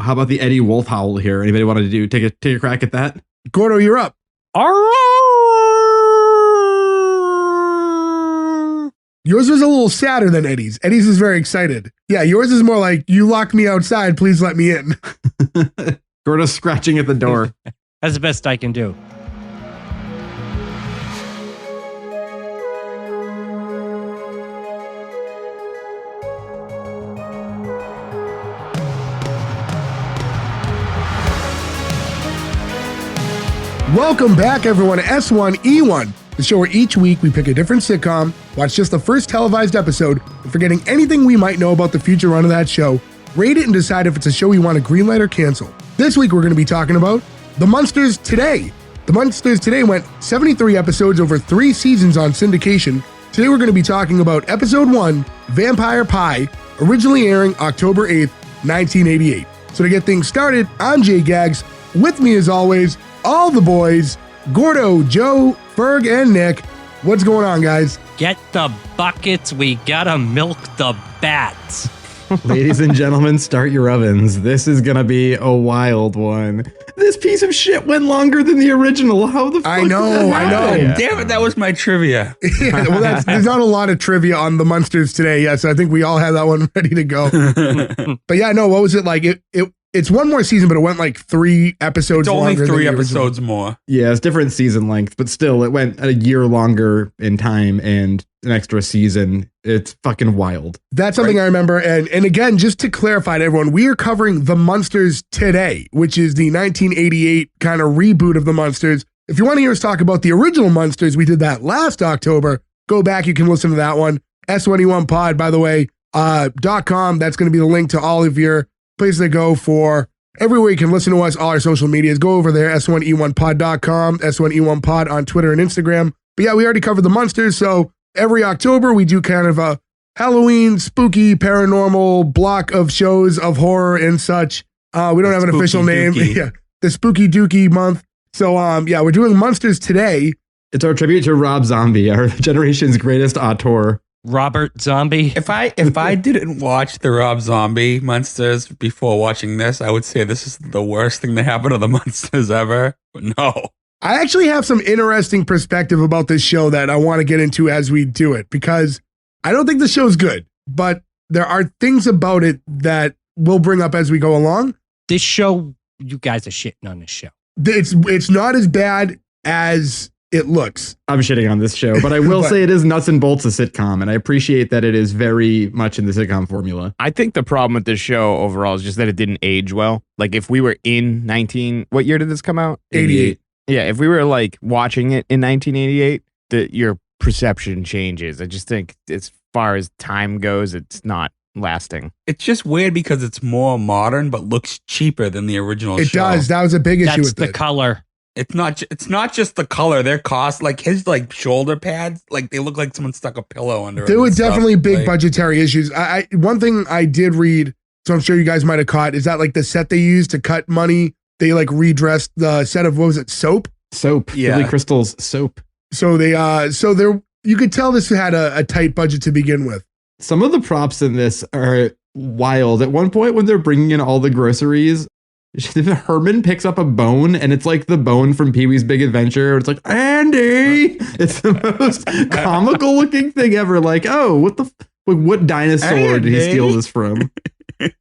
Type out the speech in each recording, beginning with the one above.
how about the Eddie Wolf howl here? Anybody want to take a crack at that? Gordo, you're up. Yours was a little sadder than Eddie's. Eddie's is very excited. Yeah, yours is more like, you locked me outside, please let me in. Gordo's scratching at the door. That's the best I can do. Welcome back, everyone, to S1E1, the show where each week we pick a different sitcom, watch just the first televised episode, and forgetting anything we might know about the future run of that show, rate it and decide if it's a show we want to greenlight or cancel. This week we're going to be talking about The Munsters Today. The Munsters Today went 73 episodes over 3 seasons on syndication. Today we're going to be talking about Episode 1, Vampire Pie, originally airing October 8th, 1988. So to get things started, I'm Jay Gags. With me as always, all the boys, Gordo, Joe, Ferg, and Nick. What's going on, guys? Get the buckets. We gotta milk the bats. Ladies and gentlemen, start your ovens. This is going to be a wild one. This piece of shit went longer than the original. How the fuck I know. Yeah. Damn it, that was my trivia. Yeah, well, there's not a lot of trivia on The Munsters Today yet, so I think we all have that one ready to go. But yeah, no, what was it like? It's one more season, but it went like 3 episodes longer. It's only 3 than the episodes original. more. Yeah, it's different season length, but still, it went a year longer in time and an extra season. It's fucking wild. That's something I remember. And again, just to clarify to everyone, we are covering The Munsters Today, which is the 1988 kind of reboot of The Munsters. If you want to hear us talk about the original Munsters, we did that last October. Go back, you can listen to that one. S1E1 Pod, by the way, .com. That's going to be the link to all of your places to go for everywhere you can listen to us, all our social medias. Go over there, S1E1pod.com, S1E1pod on Twitter and Instagram. But yeah, we already covered The Munsters, so every October we do kind of a Halloween, spooky, paranormal block of shows of horror and such. We don't have an official name. Yeah, the Spooky Dookie month. So yeah, we're doing Munsters Today. It's our tribute to Rob Zombie, our generation's greatest auteur. Robert Zombie. If I didn't watch the Rob Zombie Munsters before watching this, I would say this is the worst thing that happened to the Munsters ever. But no. I actually have some interesting perspective about this show that I want to get into as we do it, because I don't think the show's good, but there are things about it that we'll bring up as we go along. This show, you guys are shitting on this show. It's not as bad as it looks. I'm shitting on this show, but I will say it is nuts and bolts a sitcom, and I appreciate that it is very much in the sitcom formula. I think the problem with this show overall is just that it didn't age well. Like if we were in what year did this come out? 88. Yeah, if we were like watching it in 1988, your perception changes. I just think as far as time goes, it's not lasting. It's just weird because it's more modern but looks cheaper than the original show. It does. That was a big issue with That's the color. It's not just the color. Their cost, like his like shoulder pads, like they look like someone stuck a pillow under. There were definitely big like, budgetary issues. One thing I did read, so I'm sure you guys might have caught, is that like the set they used to cut money, they like redressed the set of, what was it, soap? Soap. Yeah. Billy Crystal's soap. So you could tell this had a tight budget to begin with. Some of the props in this are wild. At one point when they're bringing in all the groceries, Herman picks up a bone, and it's like the bone from Pee-wee's Big Adventure. It's like, Andy! It's the most comical looking thing ever. Like, oh, what dinosaur did he steal this from? It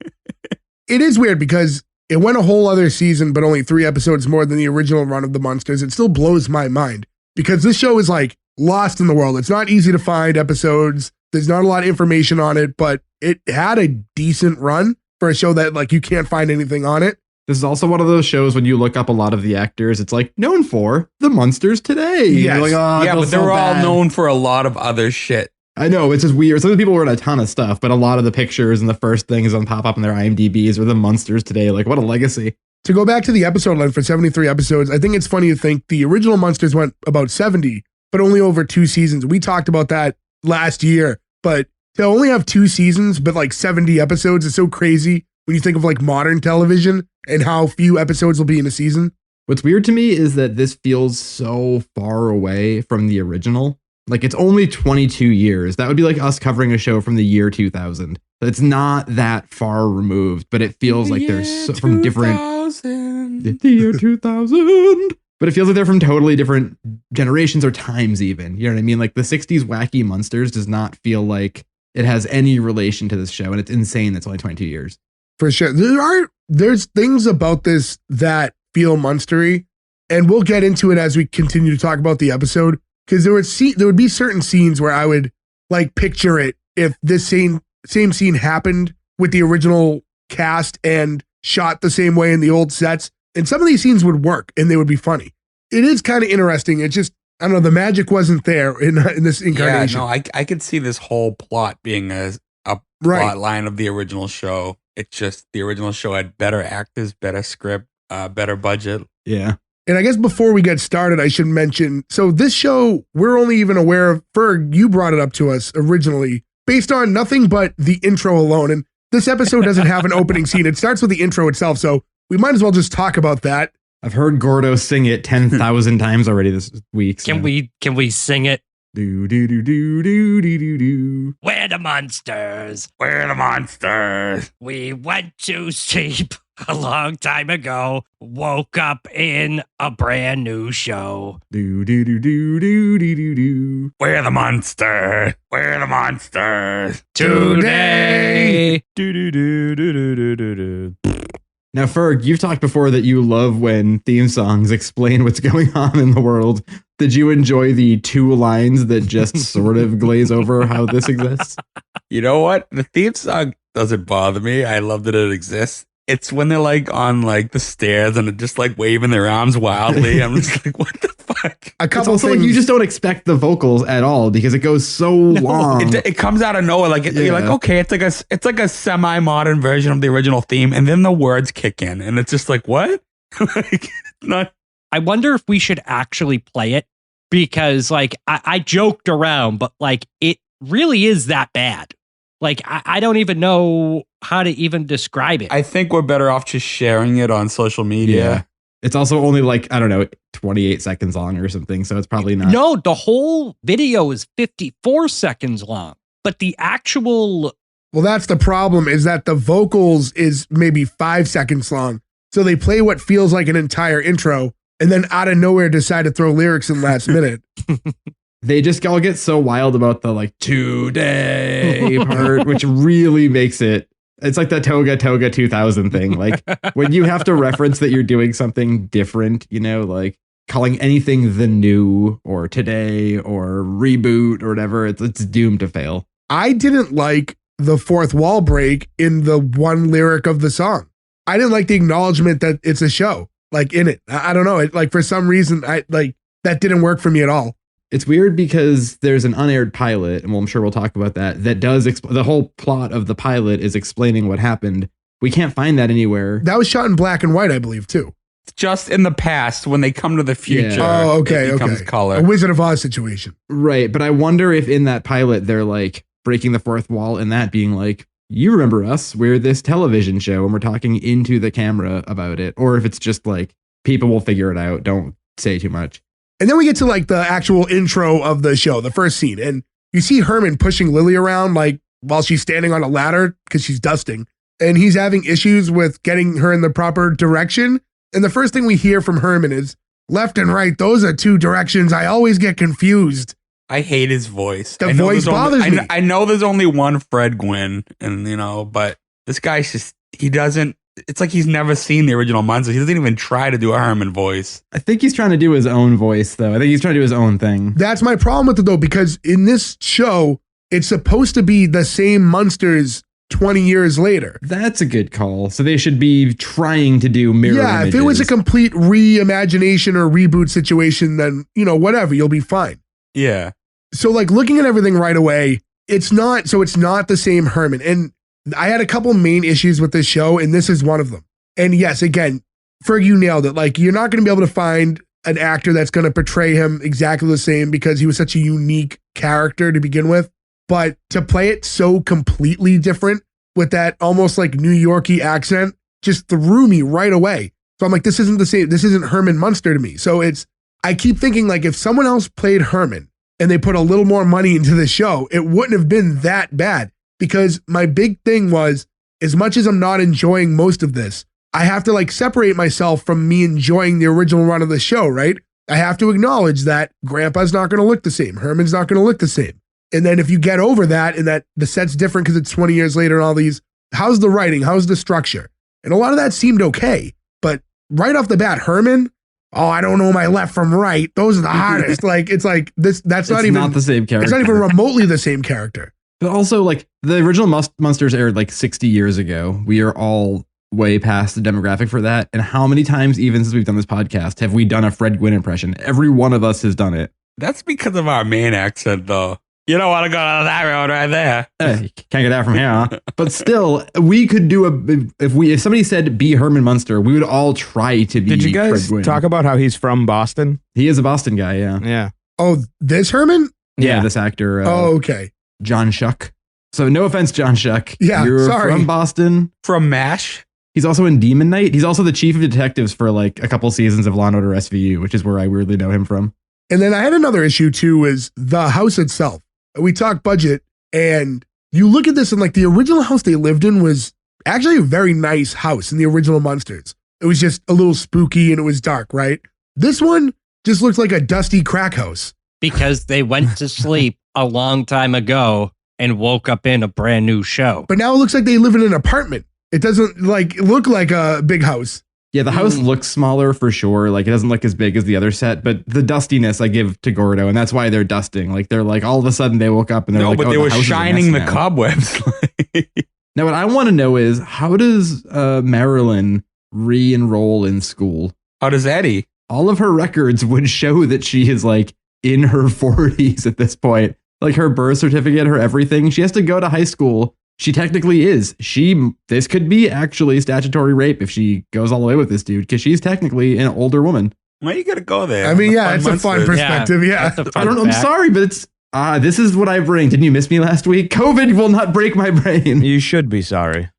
is weird because it went a whole other season, but only 3 episodes more than the original run of The Munsters. It still blows my mind because this show is like lost in the world. It's not easy to find episodes. There's not a lot of information on it, but it had a decent run for a show that like you can't find anything on it. This is also one of those shows when you look up a lot of the actors, it's like known for The Munsters Today. Yes. Like, oh, yeah, but they're all known for a lot of other shit. I know, it's just weird. Some of the people were in a ton of stuff, but a lot of the pictures and the first things that pop up in their IMDb's are The Munsters Today. Like, what a legacy. To go back to the episode length for 73 episodes, I think it's funny to think the original Munsters went about 70, but only over 2 seasons. We talked about that last year, but to only have 2 seasons, but like 70 episodes is so crazy when you think of like modern television and how few episodes will be in a season. What's weird to me is that this feels so far away from the original. Like it's only 22 years. That would be like us covering a show from the year 2000. It's not that far removed, but it feels like they're from different. The year 2000. But it feels like they're from totally different generations or times even. You know what I mean? Like the 60s wacky Munsters does not feel like it has any relation to this show. And it's insane that's only 22 years. For sure. There's things about this that feel Munstery. And we'll get into it as we continue to talk about the episode. Because there would be certain scenes where I would like picture it if this same scene happened with the original cast and shot the same way in the old sets. And some of these scenes would work and they would be funny. It is kind of interesting. It just, I don't know, the magic wasn't there in this incarnation. Yeah, no, I could see this whole plot being a plot line of the original show. It's just the original show had better actors, better script, better budget. Yeah. And I guess before we get started, I should mention, so this show, we're only even aware of, Ferg, you brought it up to us originally, based on nothing but the intro alone. And this episode doesn't have an opening scene. It starts with the intro itself. So we might as well just talk about that. I've heard Gordo sing it 10,000 times already this week. So. Can we sing it? Do do do do do do do do. We're the Munsters. We're the Munsters. We went to sleep a long time ago. Woke up in a brand new show. Do do do do do do do do. We're the Munsters. We're the Munsters. Today. Do do do do do do do. Now, Ferg, you've talked before that you love when theme songs explain what's going on in the world. Did you enjoy the 2 lines that just sort of glaze over how this exists? You know what? The theme song doesn't bother me. I love that it exists. It's when they're like on like the stairs and they're just like waving their arms wildly. I'm just like, what the fuck? A It's couple also things. like you just don't expect the vocals at all because it goes so long. It comes out of nowhere. Like you're like, Yeah. okay, it's like a semi-modern version of the original theme, and then the words kick in, and it's just like, what? Like, not. I wonder if we should actually play it because like I joked around, but like it really is that bad. Like I don't even know how to even describe it. I think we're better off just sharing it on social media. Yeah. It's also only like, I don't know, 28 seconds long or something. So it's probably not. No, the whole video is 54 seconds long, but the actual Well, that's the problem, is that the vocals is maybe 5 seconds long. So they play what feels like an entire intro and then out of nowhere decide to throw lyrics in last minute. They just all get so wild about the like today part, which really makes it. It's like the Toga 2000 thing. Like when you have to reference that you're doing something different, you know, like calling anything the new or today or reboot or whatever, it's doomed to fail. I didn't like the fourth wall break in the one lyric of the song. I didn't like the acknowledgement that it's a show, like in it. I don't know. It, like for some reason, I like that didn't work for me at all. It's weird because there's an unaired pilot, and well, I'm sure we'll talk about that. That does the whole plot of the pilot is explaining what happened. We can't find that anywhere. That was shot in black and white, I believe, too. Just in the past, when they come to the future, Yeah. Oh, okay, it becomes okay. color. A Wizard of Oz situation. Right, but I wonder if in that pilot they're like breaking the fourth wall and that being like, you remember us, we're this television show and we're talking into the camera about it, or if it's just like people will figure it out, don't say too much. And then we get to like the actual intro of the show, the first scene, and you see Herman pushing Lily around like while she's standing on a ladder because she's dusting, and he's having issues with getting her in the proper direction. And the first thing we hear from Herman is left and right. Those are 2 directions. I always get confused. I hate his voice. The I know voice there's only- bothers me. I know there's only one Fred Gwynn, and but this guy's just, he doesn't, it's like he's never seen the original Munsters. He doesn't even try to do a Herman voice. I think he's trying to do his own voice, though. I think he's trying to do his own thing. That's my problem with it, though, because in this show, it's supposed to be the same Munsters 20 years later. That's a good call. So they should be trying to do mirror Yeah, images. if it was a complete reimagination or reboot situation, then, whatever, you'll be fine. Yeah. So like looking at everything right away, it's not the same Herman. And I had a couple main issues with this show, and this is one of them. And yes, again, Ferg, you nailed it. Like, you're not going to be able to find an actor that's going to portray him exactly the same because he was such a unique character to begin with. But to play it so completely different with that almost like New Yorkie accent just threw me right away. So I'm like, this isn't the same. This isn't Herman Munster to me. So I keep thinking like if someone else played Herman and they put a little more money into the show, it wouldn't have been that bad. Because my big thing was, as much as I'm not enjoying most of this, I have to like separate myself from me enjoying the original run of the show, right? I have to acknowledge that Grandpa's not going to look the same. Herman's not going to look the same. And then if you get over that and that the set's different because it's 20 years later and all these, how's the writing? How's the structure? And a lot of that seemed okay. But right off the bat, Herman, oh, I don't know my left from right. Those are the hardest. Like, it's like this, that's not even the same character. It's not even remotely the same character. But also, like, the original Munsters aired like 60 years ago. We are all way past the demographic for that. And how many times, even since we've done this podcast, have we done a Fred Gwynn impression? Every one of us has done it. That's because of our main accent, though. You don't want to go down that road right there. You can't get that from here, huh? But still, we could do if somebody said be Herman Munster, we would all try to be. Did you guys Fred Gwynn. talk about how he's from Boston? He is a Boston guy, yeah. Yeah. Oh, this Herman? Yeah, this actor. Oh, okay. John Shuck. So no offense, John Shuck. Yeah, You're sorry. from Boston. From MASH? He's also in Demon Knight. He's also the chief of detectives for like a couple seasons of Law & Order SVU, which is where I weirdly know him from. And then I had another issue too, is the house itself. We talk budget, and you look at this, and like the original house they lived in was actually a very nice house in the original Munsters. It was just a little spooky and it was dark, right? This one just looks like a dusty crack house. Because they went to sleep a long time ago and woke up in a brand new show. But now it looks like they live in an apartment. It doesn't like look like a big house. Yeah, the house looks smaller for sure. Like it doesn't look as big as the other set, but the dustiness I give to Gordo, and that's why they're dusting. Like they're like all of a sudden they woke up and they're like, but oh, they the were house is a shining the mess now. cobwebs. Now, what I want to know is how does Marilyn re-enroll in school? How does Eddie? All of her records would show that she is like in her 40s at this point. Like her birth certificate, her everything. She has to go to high school. She technically is. This could be actually statutory rape if she goes all the way with this dude, because she's technically an older woman. Why you gotta go there? I mean, yeah, it's a fun perspective. Yeah. That's a fun I don't know. I'm fact. sorry, but it's this is what I bring. Didn't you miss me last week? COVID will not break my brain. You should be sorry.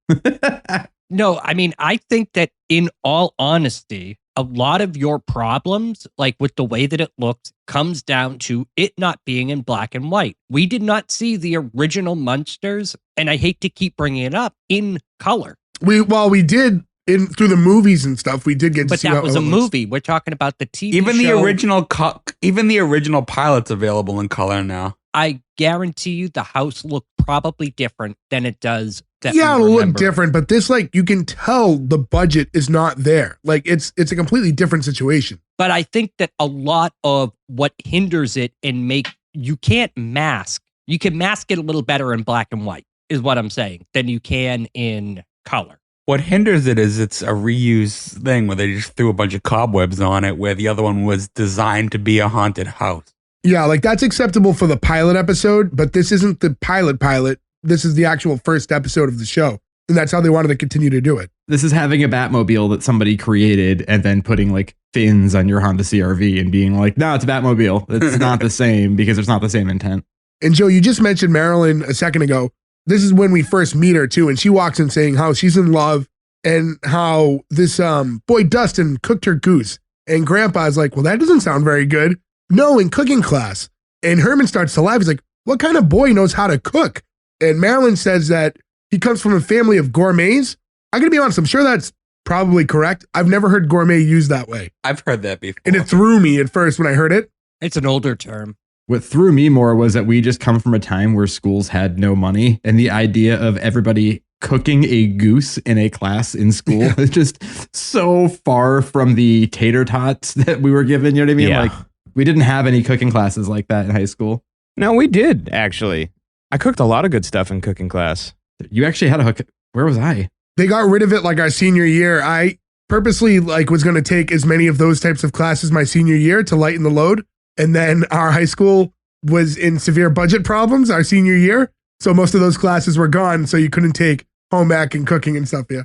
No, I mean, I think that in all honesty, a lot of your problems, like with the way that it looks, comes down to it not being in black and white. We did not see the original Munsters, and I hate to keep bringing it up, in color. We did through the movies and stuff. We did get to But see that how was it a looks. movie. We're talking about the TV Even the show. original pilot's available in color now. I guarantee you the house looked probably different than it does. That Yeah, we it'll look remember. different, but this, like, you can tell the budget is not there. Like, it's a completely different situation. But I think that a lot of what hinders it and you can't mask. You can mask it a little better in black and white, is what I'm saying, than you can in color. What hinders it is it's a reuse thing where they just threw a bunch of cobwebs on it, where the other one was designed to be a haunted house. Yeah, like that's acceptable for the pilot episode, but this isn't the pilot. This is the actual first episode of the show. And that's how they wanted to continue to do it. This is having a Batmobile that somebody created and then putting like fins on your Honda CRV and being like, no, it's a Batmobile. It's not the same because it's not the same intent. And Joe, you just mentioned Marilyn a second ago. This is when we first meet her too. And she walks in saying how she's in love and how this boy Dustin cooked her goose. And Grandpa's like, well, that doesn't sound very good. No, in cooking class. And Herman starts to laugh. He's like, what kind of boy knows how to cook? And Marilyn says that he comes from a family of gourmets. I'm going to be honest, I'm sure that's probably correct. I've never heard gourmet used that way. I've heard that before. And it threw me at first when I heard it. It's an older term. What threw me more was that we just come from a time where schools had no money, and the idea of everybody cooking a goose in a class in school is just so far from the tater tots that we were given. You know what I mean? Yeah. Like we didn't have any cooking classes like that in high school. No, we did, actually. I cooked a lot of good stuff in cooking class. You actually had a hook. Where was I? They got rid of it like our senior year. I purposely was going to take as many of those types of classes my senior year to lighten the load. And then our high school was in severe budget problems our senior year. So most of those classes were gone. So you couldn't take home ec and cooking and stuff. Yeah.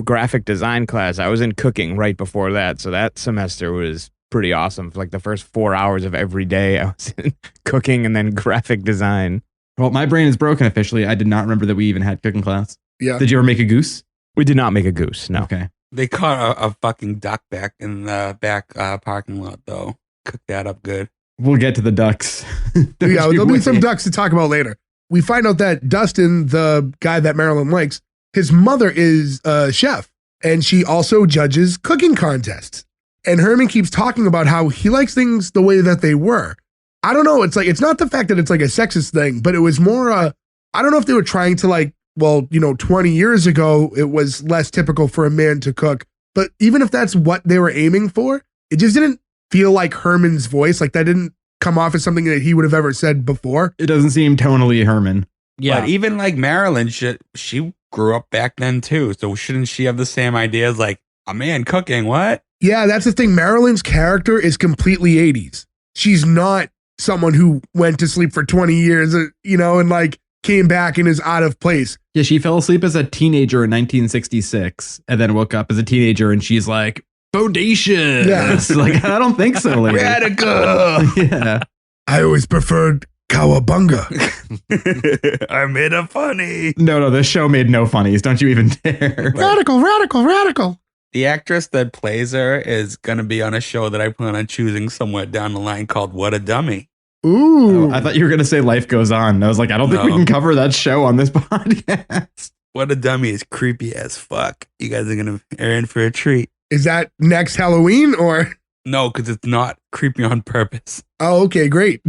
Graphic design class. I was in cooking right before that. So that semester was pretty awesome. For like the first 4 hours of every day, I was in cooking and then graphic design. Well, my brain is broken officially. I did not remember that we even had cooking class. Yeah. Did you ever make a goose? We did not make a goose. No. Okay. They caught a fucking duck back in the back parking lot, though. Cooked that up good. We'll get to the ducks. Yeah, Don't you there'll be some wait. ducks to talk about later. We find out that Dustin, the guy that Marilyn likes, his mother is a chef, and she also judges cooking contests. And Herman keeps talking about how he likes things the way that they were. I don't know. It's like, it's not the fact that it's like a sexist thing, but it was more, I don't know if they were trying to like, well, 20 years ago, it was less typical for a man to cook. But even if that's what they were aiming for, it just didn't feel like Herman's voice. Like that didn't come off as something that he would have ever said before. It doesn't seem tonally Herman. Yeah. But even like Marilyn, she grew up back then too. So shouldn't she have the same ideas like a man cooking? What? Yeah, that's the thing. Marilyn's character is completely 80s. She's not someone who went to sleep for 20 years, and like came back and is out of place. Yeah, she fell asleep as a teenager in 1966 and then woke up as a teenager and she's like, bodacious. Yeah. Like, I don't think so, lady. Radical. Yeah. I always preferred cowabunga. I made a funny. No, this show made no funnies. Don't you even dare. Radical. The actress that plays her is going to be on a show that I plan on choosing somewhere down the line called What a Dummy. Ooh. Oh, I thought you were going to say Life Goes On. I was like, I don't think we No. can cover that show on this podcast. What a Dummy is creepy as fuck. You guys are in for a treat. Is that next Halloween or? No, because it's not creepy on purpose. Oh, okay, great.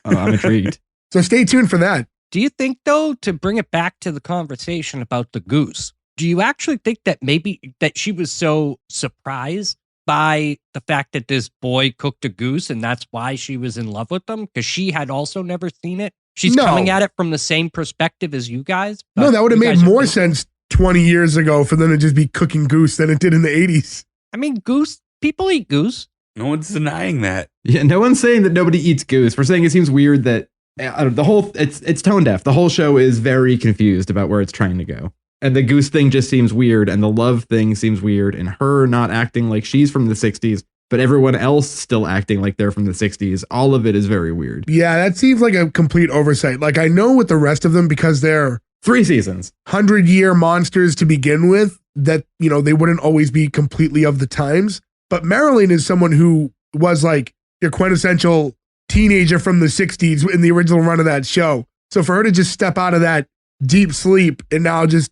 Oh, I'm intrigued. So stay tuned for that. Do you think, though, to bring it back to the conversation about the goose, do you actually think that maybe that she was so surprised by the fact that this boy cooked a goose and that's why she was in love with him? Because she had also never seen it. She's No. coming at it from the same perspective as you guys. No, but that would have you made guys are more thinking- sense 20 years ago for them to just be cooking goose than it did in the 80s. I mean, goose, people eat goose. No one's denying that. Yeah, no one's saying that nobody eats goose. We're saying it seems weird that it's tone deaf. The whole show is very confused about where it's trying to go. And the goose thing just seems weird, and the love thing seems weird, and her not acting like she's from the 60s, but everyone else still acting like they're from the 60s. All of it is very weird. Yeah, that seems like a complete oversight. Like I know with the rest of them, because they're 3 seasons. 100-year monsters to begin with, that, they wouldn't always be completely of the times. But Marilyn is someone who was like your quintessential teenager from the 60s in the original run of that show. So for her to just step out of that deep sleep and now just,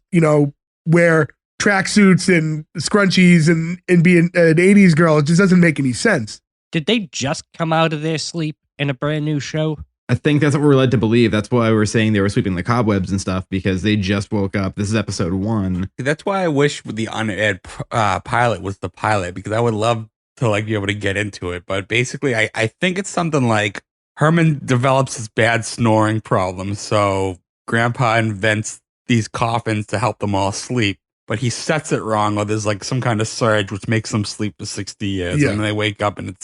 wear tracksuits and scrunchies and be an 80s girl, it just doesn't make any sense. Did they just come out of their sleep in a brand new show? I think that's what we're led to believe. That's why we're saying they were sweeping the cobwebs and stuff, because they just woke up. This is episode 1. That's why I wish the unaired pilot was the pilot, because I would love to like be able to get into it. But basically, I think it's something like Herman develops his bad snoring problem. So Grandpa invents these coffins to help them all sleep, but he sets it wrong, or there's like some kind of surge which makes them sleep for 60 years. Yeah. And they wake up and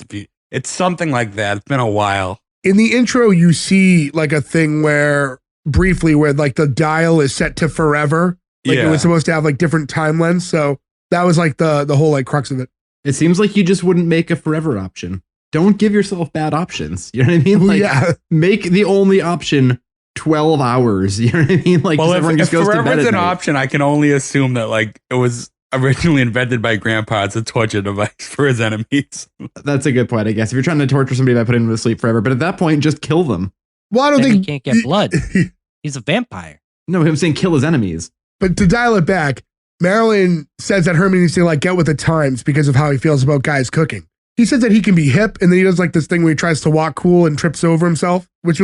it's something like that. It's been a while. In the intro, you see like a thing where like the dial is set to forever. Like it was supposed to have like different time lengths. So that was like the whole like crux of it. It seems like you just wouldn't make a forever option. Don't give yourself bad options. You know what I mean? Like, Yeah. make the only option 12 hours. You know what I mean? Like, Well, everyone if just goes to forever bed is at an night. option, I can only assume that like it was originally invented by Grandpa as a torture device for his enemies. That's a good point, I guess. If you're trying to torture somebody by putting them to sleep forever, but at that point, just kill them. Well, I don't Then he think can't get blood. He's a vampire. No, I'm saying kill his enemies. But to dial it back, Marilyn says that Herman needs to like get with the times because of how he feels about guys cooking. He says that he can be hip, and then he does like this thing where he tries to walk cool and trips over himself, that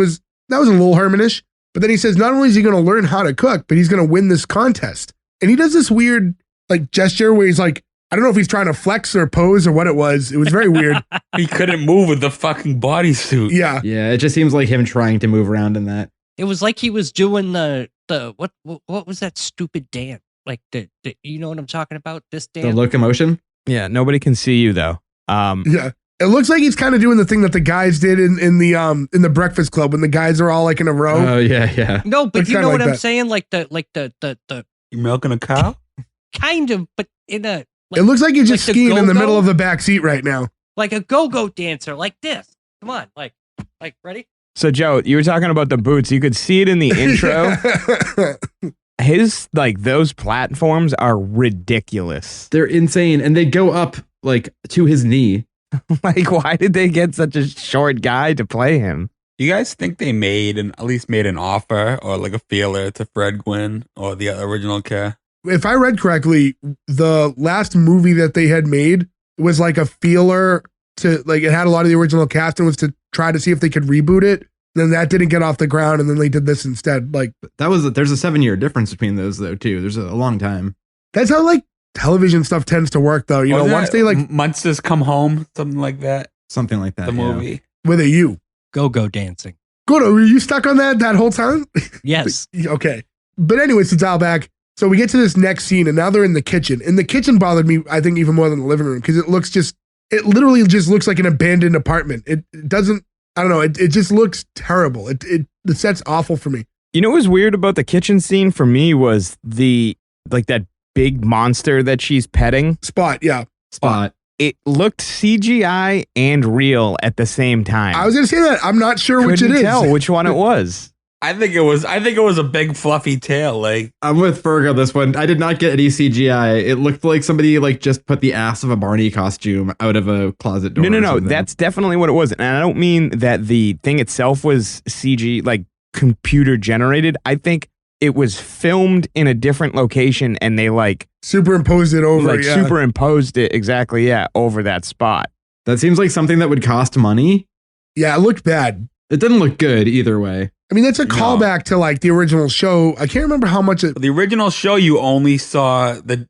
was a little Hermanish. But then he says not only is he going to learn how to cook, but he's going to win this contest. And he does this weird like gesture where he's like, I don't know if he's trying to flex or pose or what it was. It was very weird. He couldn't move with the fucking bodysuit. Yeah. Yeah, it just seems like him trying to move around in that. It was like he was doing the what was that stupid dance? Like the you know what I'm talking about? This The dance. locomotion. Yeah, nobody can see you though. Yeah. It looks like he's kind of doing the thing that the guys did in the Breakfast Club when the guys are all like in a row. Oh, yeah. No, but It's you kinda know what like I'm that. saying? Like the You milking a cow? kind of, but in a like, It looks like you're just like the skiing in the go-go? middle of the back seat right now. like a go-go dancer, like this. Come on, like ready? So Joe, you were talking about the boots. You could see it in the intro. His like those platforms are ridiculous. They're insane. And they go up like to his knee. Like, why did they get such a short guy to play him? You guys think they at least made an offer or like a feeler to Fred Gwynn or the original cast? If I read correctly, the last movie that they had made was like a feeler to like, it had a lot of the original cast and was to try to see if they could reboot it. Then that didn't get off the ground, and then they did this instead. Like there's a 7-year difference between those though too. There's a long time. that's how like television stuff tends to work though. You know, once they like Munsters Come Home, something like that. Something like that. The movie. with a you. Go dancing. Good. Were you stuck on that whole time? Yes. Okay. But anyways, to dial back. So we get to this next scene and now they're in the kitchen. And the kitchen bothered me, I think, even more than the living room because it literally just looks like an abandoned apartment. It doesn't, I don't know. It just looks terrible. The set's awful for me. You know what was weird about the kitchen scene for me was that big monster that she's petting. Spot. Yeah. Spot. It looked CGI and real at the same time. I was going to say that. I'm not sure which it Couldn't is. tell which one it was. I think it was a big fluffy tail. Like I'm with Ferg on this one. I did not get any CGI. It looked like somebody like just put the ass of a Barney costume out of a closet door. No. That's definitely what it was. And I don't mean that the thing itself was CG, like computer generated. I think it was filmed in a different location and they superimposed it over. superimposed it exactly. Over that spot. That seems like something that would cost money. Yeah. It looked bad. It didn't look good either way. I mean, that's a callback to like the original show. I can't remember how much it. the original show, you only saw the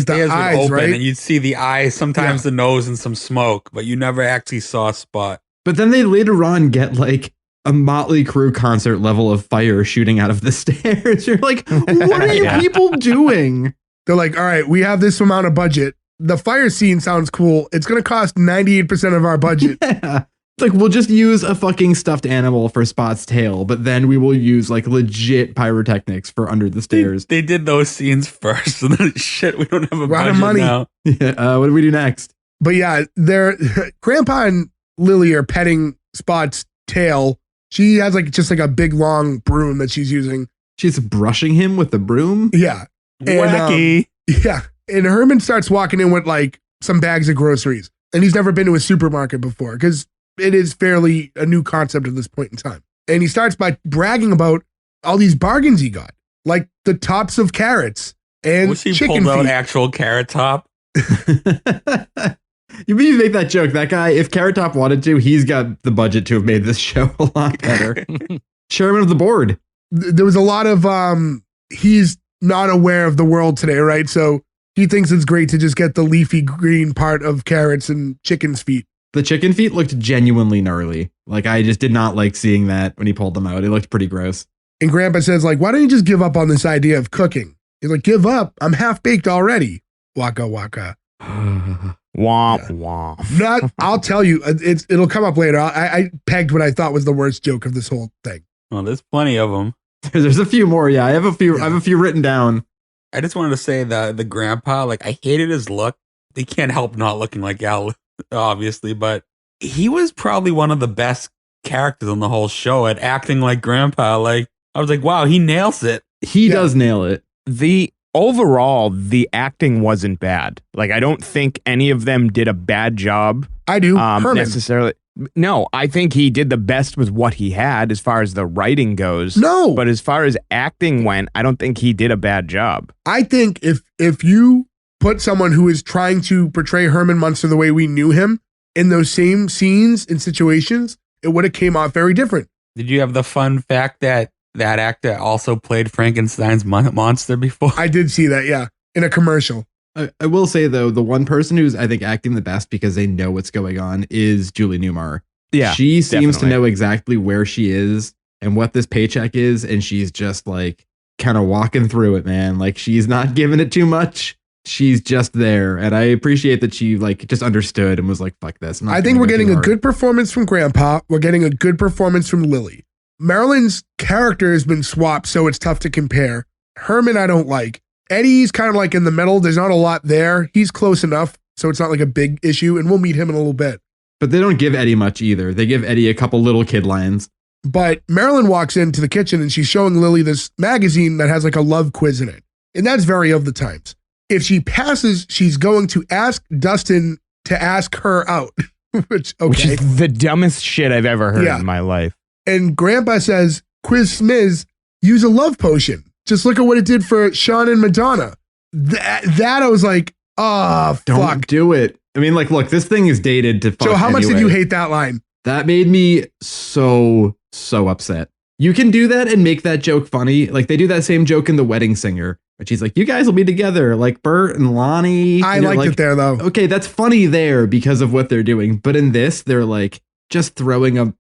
stairs eyes, would open right? and you'd see the eyes, sometimes the nose and some smoke, but you never actually saw Spot. But then they later on get like a Motley Crue concert level of fire shooting out of the stairs. You're like, what are you people doing? They're like, all right, we have this amount of budget. The fire scene sounds cool. It's going to cost 98% of our budget. Yeah. It's like, we'll just use a fucking stuffed animal for Spot's tail, but then we will use like legit pyrotechnics for under the stairs. They did those scenes first. And then shit, we don't have a budget of money. now. Yeah, what do we do next? But yeah, Grandpa and Lily are petting Spot's tail. She has just a big long broom that she's using. She's brushing him with the broom. Yeah. Wacky. Yeah. And Herman starts walking in with like some bags of groceries. And he's never been to a supermarket before because it is fairly a new concept at this point in time. And he starts by bragging about all these bargains he got, like the tops of carrots and Wish he chicken pulled out feet. actual Carrot Top. You make that joke. That guy, if Carrot Top wanted to, he's got the budget to have made this show a lot better. Chairman of the board. There was a lot of, he's not aware of the world today, right? So he thinks it's great to just get the leafy green part of carrots and chicken's feet. The chicken feet looked genuinely gnarly. Like, I just did not like seeing that when he pulled them out. It looked pretty gross. And Grandpa says, like, why don't you just give up on this idea of cooking? He's like, give up? I'm half baked already. Waka waka. Womp womp. Not, I'll tell you, it'll come up later. I pegged what I thought was the worst joke of this whole thing. Well, there's plenty of them. There's a few more. Yeah, I have a few written down. I just wanted to say the grandpa, like, I hated his look. He can't help not looking like Al, obviously, but he was probably one of the best characters on the whole show at acting like grandpa. Like, I was like, wow, he nails it. He does nail it. Overall, the acting wasn't bad. Like, I don't think any of them did a bad job. I do. Herman. Necessarily. No, I think he did the best with what he had as far as the writing goes. No. But as far as acting went, I don't think he did a bad job. I think if you put someone who is trying to portray Herman Munster the way we knew him in those same scenes and situations, it would have came off very different. Did you have the fun fact that actor also played Frankenstein's monster before? I did see that, yeah, in a commercial. I will say, though, the one person who's, I think, acting the best because they know what's going on is Julie Newmar. Yeah, she seems to definitely know exactly where she is and what this paycheck is. And she's just like kind of walking through it, man. Like, she's not giving it too much. She's just there. And I appreciate that she like just understood and was like, fuck this. I think we're getting a good performance from Grandpa. We're getting a good performance from Lily. Marilyn's character has been swapped, so it's tough to compare. Herman, I don't like. Eddie's kind of like in the middle. There's not a lot there. He's close enough, so it's not like a big issue, and we'll meet him in a little bit. But they don't give Eddie much either. They give Eddie a couple little kid lines. But Marilyn walks into the kitchen and she's showing Lily this magazine that has like a love quiz in it. And that's very of the times. If she passes, she's going to ask Dustin to ask her out, which Which is the dumbest shit I've ever heard Yeah. in my life. And Grandpa says, Quiz Smiz, use a love potion. Just look at what it did for Sean and Madonna. That I was like, oh, Don't fuck. do it. I mean, like, look, this thing is dated to fuck. So how much did anyway. you hate that line? That made me so upset. You can do that and make that joke funny. Like, they do that same joke in The Wedding Singer, which he's like, you guys will be together, like Bert and Lonnie. I And you're liked like, it there, though. okay, that's funny there because of what they're doing. But in this, they're like just throwing a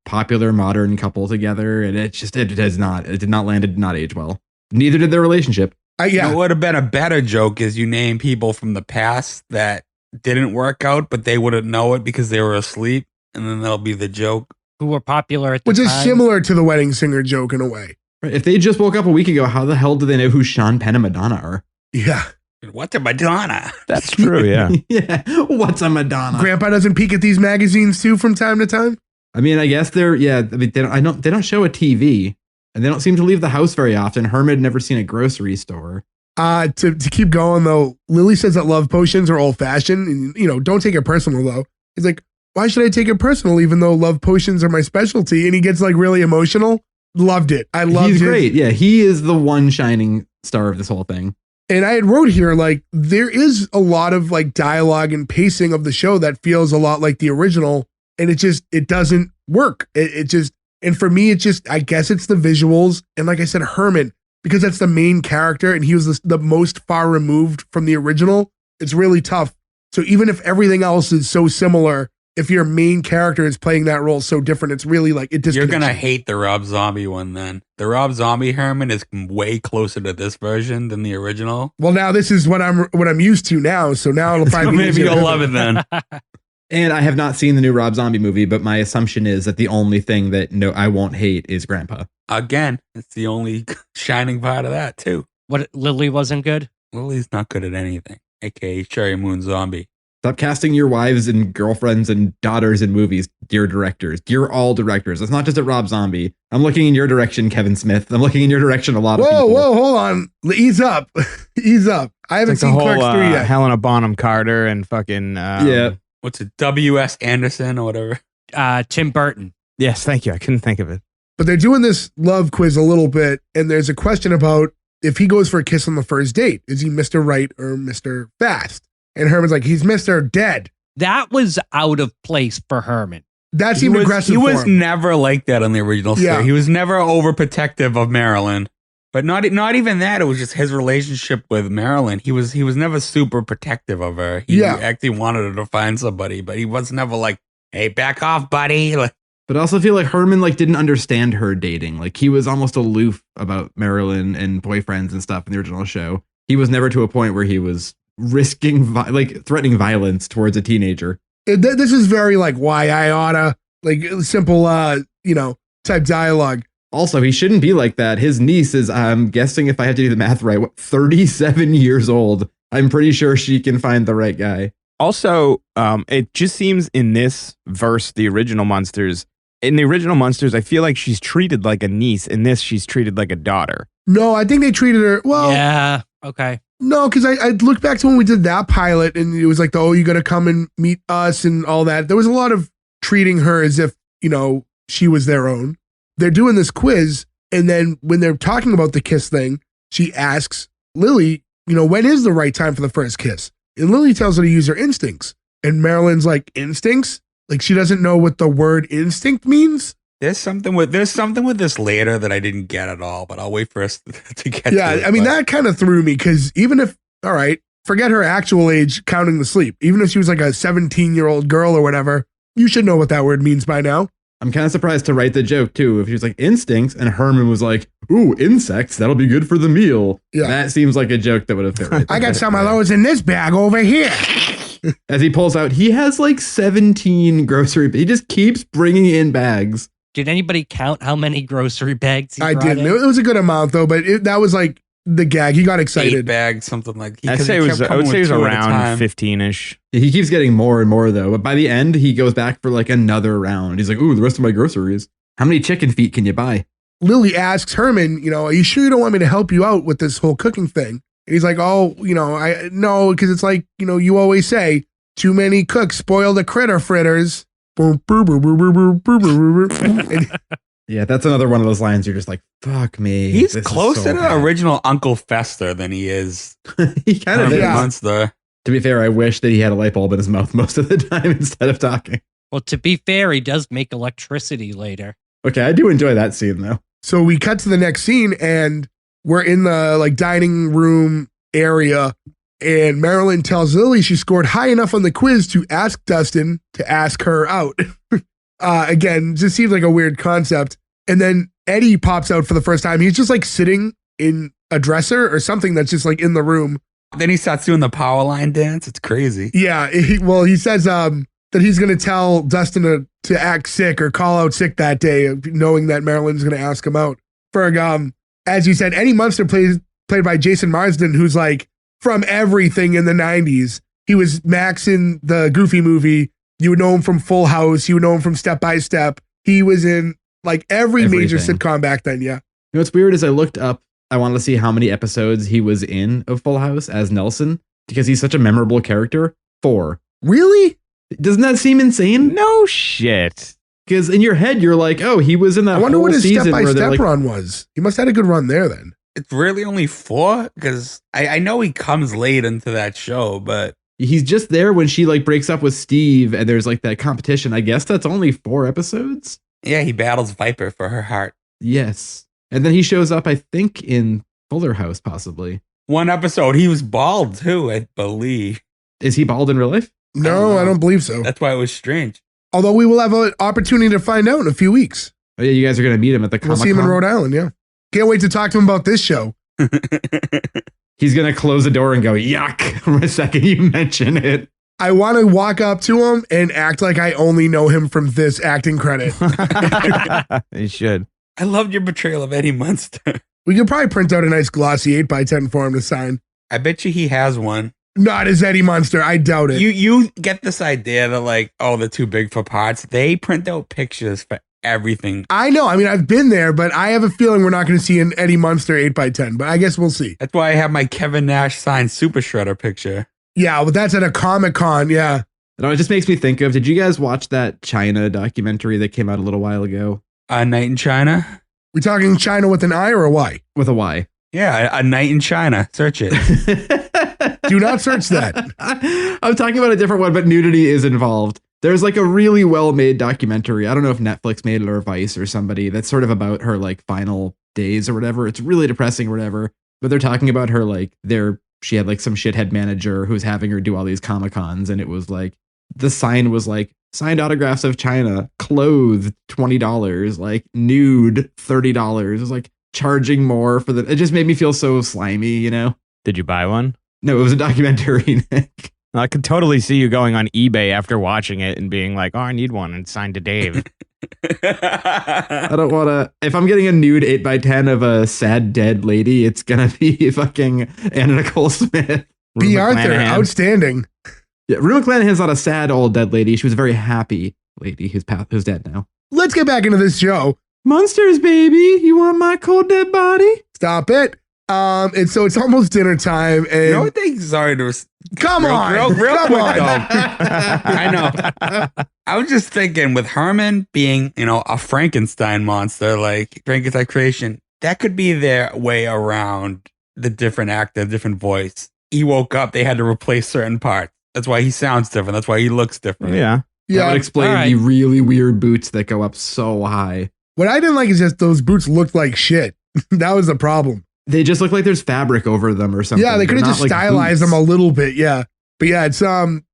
popular modern couple together, and it did not land. It did not age well. Neither did their relationship. Yeah. What would have been a better joke is you name people from the past that didn't work out, but they wouldn't know it because they were asleep, and then that'll be the joke. Who were popular at the Which time. is similar to the Wedding Singer joke in a way. Right? If they just woke up a week ago, how the hell do they know who Sean Penn and Madonna are? Yeah. What a Madonna? That's true, yeah. Yeah. What's a Madonna? Grandpa doesn't peek at these magazines too from time to time. I mean, I guess they're I mean, they don't show a TV, and they don't seem to leave the house very often. Herman had never seen a grocery store. To keep going though, Lily says that love potions are old fashioned, and don't take it personal though. He's like, why should I take it personal even though love potions are my specialty? And he gets like really emotional. Loved it. I loved it. He's great. Yeah, he is the one shining star of this whole thing. And I had wrote here, like, there is a lot of like dialogue and pacing of the show that feels a lot like the original, and it doesn't work. And for me, I guess it's the visuals. And like I said, Herman, because that's the main character and he was the most far removed from the original, it's really tough. So even if everything else is so similar, if your main character is playing that role so different, it's really like it You're disconnects. gonna hate the Rob Zombie one then. The Rob Zombie Herman is way closer to this version than the original. Well, now this is what I'm used to now. So now it'll probably be Maybe easier to you'll love it pivot. then. And I have not seen the new Rob Zombie movie, but my assumption is that the only thing that I won't hate is Grandpa. Again, it's the only shining part of that too. What, Lily wasn't good? Lily's not good at anything, aka Cherry Moon Zombie. Stop casting your wives and girlfriends and daughters in movies, dear directors. Dear all directors. It's not just at Rob Zombie. I'm looking in your direction, Kevin Smith. I'm looking in your direction a lot of people. Whoa, hold on. Ease up. Ease up. I haven't It's like seen the whole Clerks 3 yet. Helena Bonham Carter and fucking Yeah. What's it? W.S. Anderson or whatever. Tim Burton. Yes, thank you. I couldn't think of it. But they're doing this love quiz a little bit, and there's a question about if he goes for a kiss on the first date, is he Mr. Right or Mr. Fast? And Herman's like, he's Mr. Dead. That was out of place for Herman. That seemed aggressive He for was him. never like that on the original Yeah. story. He was never overprotective of Marilyn. But not even that. It was just his relationship with Marilyn. He was never super protective of her. He actually wanted her to find somebody, but he was never like, "Hey, back off, buddy." Like, But I also feel like Herman didn't understand her dating. Like he was almost aloof about Marilyn and boyfriends and stuff in the original show. He was never to a point where he was risking threatening violence towards a teenager. This is very like why I oughta, like simple type dialogue. Also, he shouldn't be like that. His niece is, I'm guessing if I have to do the math right, 37 years old. I'm pretty sure she can find the right guy. Also, it just seems in this verse, the original Munsters, I feel like she's treated like a niece. In this, she's treated like a daughter. No, I think they treated her well. Yeah. Okay. No, because I look back to when we did that pilot, and it was like, you got to come and meet us and all that. There was a lot of treating her as if she was their own. They're doing this quiz, and then when they're talking about the kiss thing, she asks Lily, when is the right time for the first kiss? And Lily tells her to use her instincts. And Marilyn's like, instincts? Like she doesn't know what the word instinct means? there's something with this later that I didn't get at all, but I'll wait for us to get to it. Yeah, I mean, but- that kind of threw me because even if, all right, forget her actual age counting the sleep. Even if she was like a 17-year-old girl or whatever, you should know what that word means by now. I'm kind of surprised to write the joke too. If she was like instincts and Herman was like, ooh, insects, that'll be good for the meal. Yeah. That seems like a joke that would have fit right I there. got some of those in this bag over here. As he pulls out, he has like 17 grocery. He just keeps bringing in bags. Did anybody count how many grocery bags he I brought didn't. in? It was a good amount though, but that was like the gag. He got 8 excited. bags, something like. I would say it was around 15-ish. He keeps getting more and more though. But by the end, he goes back for like another round. He's like, ooh, the rest of my groceries. How many chicken feet can you buy? Lily asks Herman, are you sure you don't want me to help you out with this whole cooking thing? And he's like, oh, I know, because it's like, you always say, Too many cooks spoil the critter fritters. And Yeah, that's another one of those lines you're just like, fuck me. He's this is closer so to bad. the original Uncle Fester than he is He kind of Herman is. Yeah. Munster. To be fair, I wish that he had a light bulb in his mouth most of the time instead of talking. Well, to be fair, he does make electricity later. Okay, I do enjoy that scene though. so we cut to the next scene and we're in the like dining room area. And Marilyn tells Lily she scored high enough on the quiz to ask Dustin to ask her out. Again, just seems like a weird concept. And then Eddie pops out for the first time. He's just like sitting in a dresser or something that's just like in the room. Then he starts doing the power line dance. It's crazy. Yeah. He says that he's going to tell Dustin to act sick or call out sick that day, knowing that Marilyn's going to ask him out. Ferg, as you said, Eddie Munster played by Jason Marsden, who's like from everything in the 90s. He was Max in the Goofy movie. You would know him from Full House. You would know him from Step by Step. He was in like every major Everything. sitcom back then. Yeah. You know what's weird is I looked up, I wanted to see how many episodes he was in of Full House as Nelson because he's such a memorable character. 4. Really? Doesn't that seem insane? No shit. Because in your head, you're like, oh, he was in that I wonder whole what his season Step by where they're Step like, run was. He must have had a good run there then. It's really only 4 because I know he comes late into that show, but he's just there when she like breaks up with Steve and there's like that competition. I guess that's only 4 episodes. yeah, he battles Viper for her heart. Yes. And then he shows up, I think, in Fuller House, possibly. One episode, he was bald too, I believe. Is he bald in real life? No, I don't believe so. That's why it was strange. Although we will have an opportunity to find out in a few weeks. Oh, yeah, you guys are going to meet him at the We'll Comic-Con. see him in Rhode Island. Yeah. Can't wait to talk to him about this show. He's going to close the door and go, yuck, for a second you mention it. I want to walk up to him and act like I only know him from this acting credit. You should. I loved your portrayal of Eddie Munster. We could probably print out a nice glossy 8x10 for him to sign. I bet you he has one. Not as Eddie Munster. I doubt it. You get this idea that like, oh, they're too big for parts. They print out pictures for everything. I know. I mean, I've been there, but I have a feeling we're not going to see an Eddie Munster 8x10, but I guess we'll see. That's why I have my Kevin Nash signed Super Shredder picture. Yeah, but that's at a Comic-Con. Yeah. No, it just makes me think of, did you guys watch that China documentary that came out a little while ago? Night in China? We talking China with an I or a Y? With a Y. Yeah, a Night in China. Search it. Do not search that. I'm talking about a different one, but nudity is involved. There's like a really well-made documentary. I don't know if Netflix made it or Vice or somebody that's sort of about her like final days or whatever. It's really depressing or whatever. But they're talking about her like she had like some shithead manager who's having her do all these Comic-Cons, and it was like the sign was like signed autographs of China, clothed $20, like nude $30. It was like charging more for it just made me feel so slimy, you know? Did you buy one? No, it was a documentary, Nick. I could totally see you going on eBay after watching it and being like, oh, I need one and signed to Dave. I don't want to. If I'm getting a nude 8x10 of a sad dead lady, it's going to be fucking Anna Nicole Smith. B. Rue Arthur, McClanahan. outstanding. Yeah, Rue McClanahan's not a sad old dead lady. She was a very happy lady who's dead now. Let's get back into this show. Monsters, baby. You want my cold dead body? Stop it. And so it's almost dinner time. And You know what they sorry to come on, real come quick on. though. I know. I was just thinking with Herman being, a Frankenstein monster, like Frankenstein creation, that could be their way around the different actor, different voice. He woke up, they had to replace certain parts. That's why he sounds different. That's why he looks different. Yeah. That Yeah. would explain All right. the really weird boots that go up so high. What I didn't like is just those boots looked like shit. That was the problem. They just look like there's fabric over them or something. Yeah, they could have They're just not like stylized boots. them a little bit. Yeah. But yeah, it's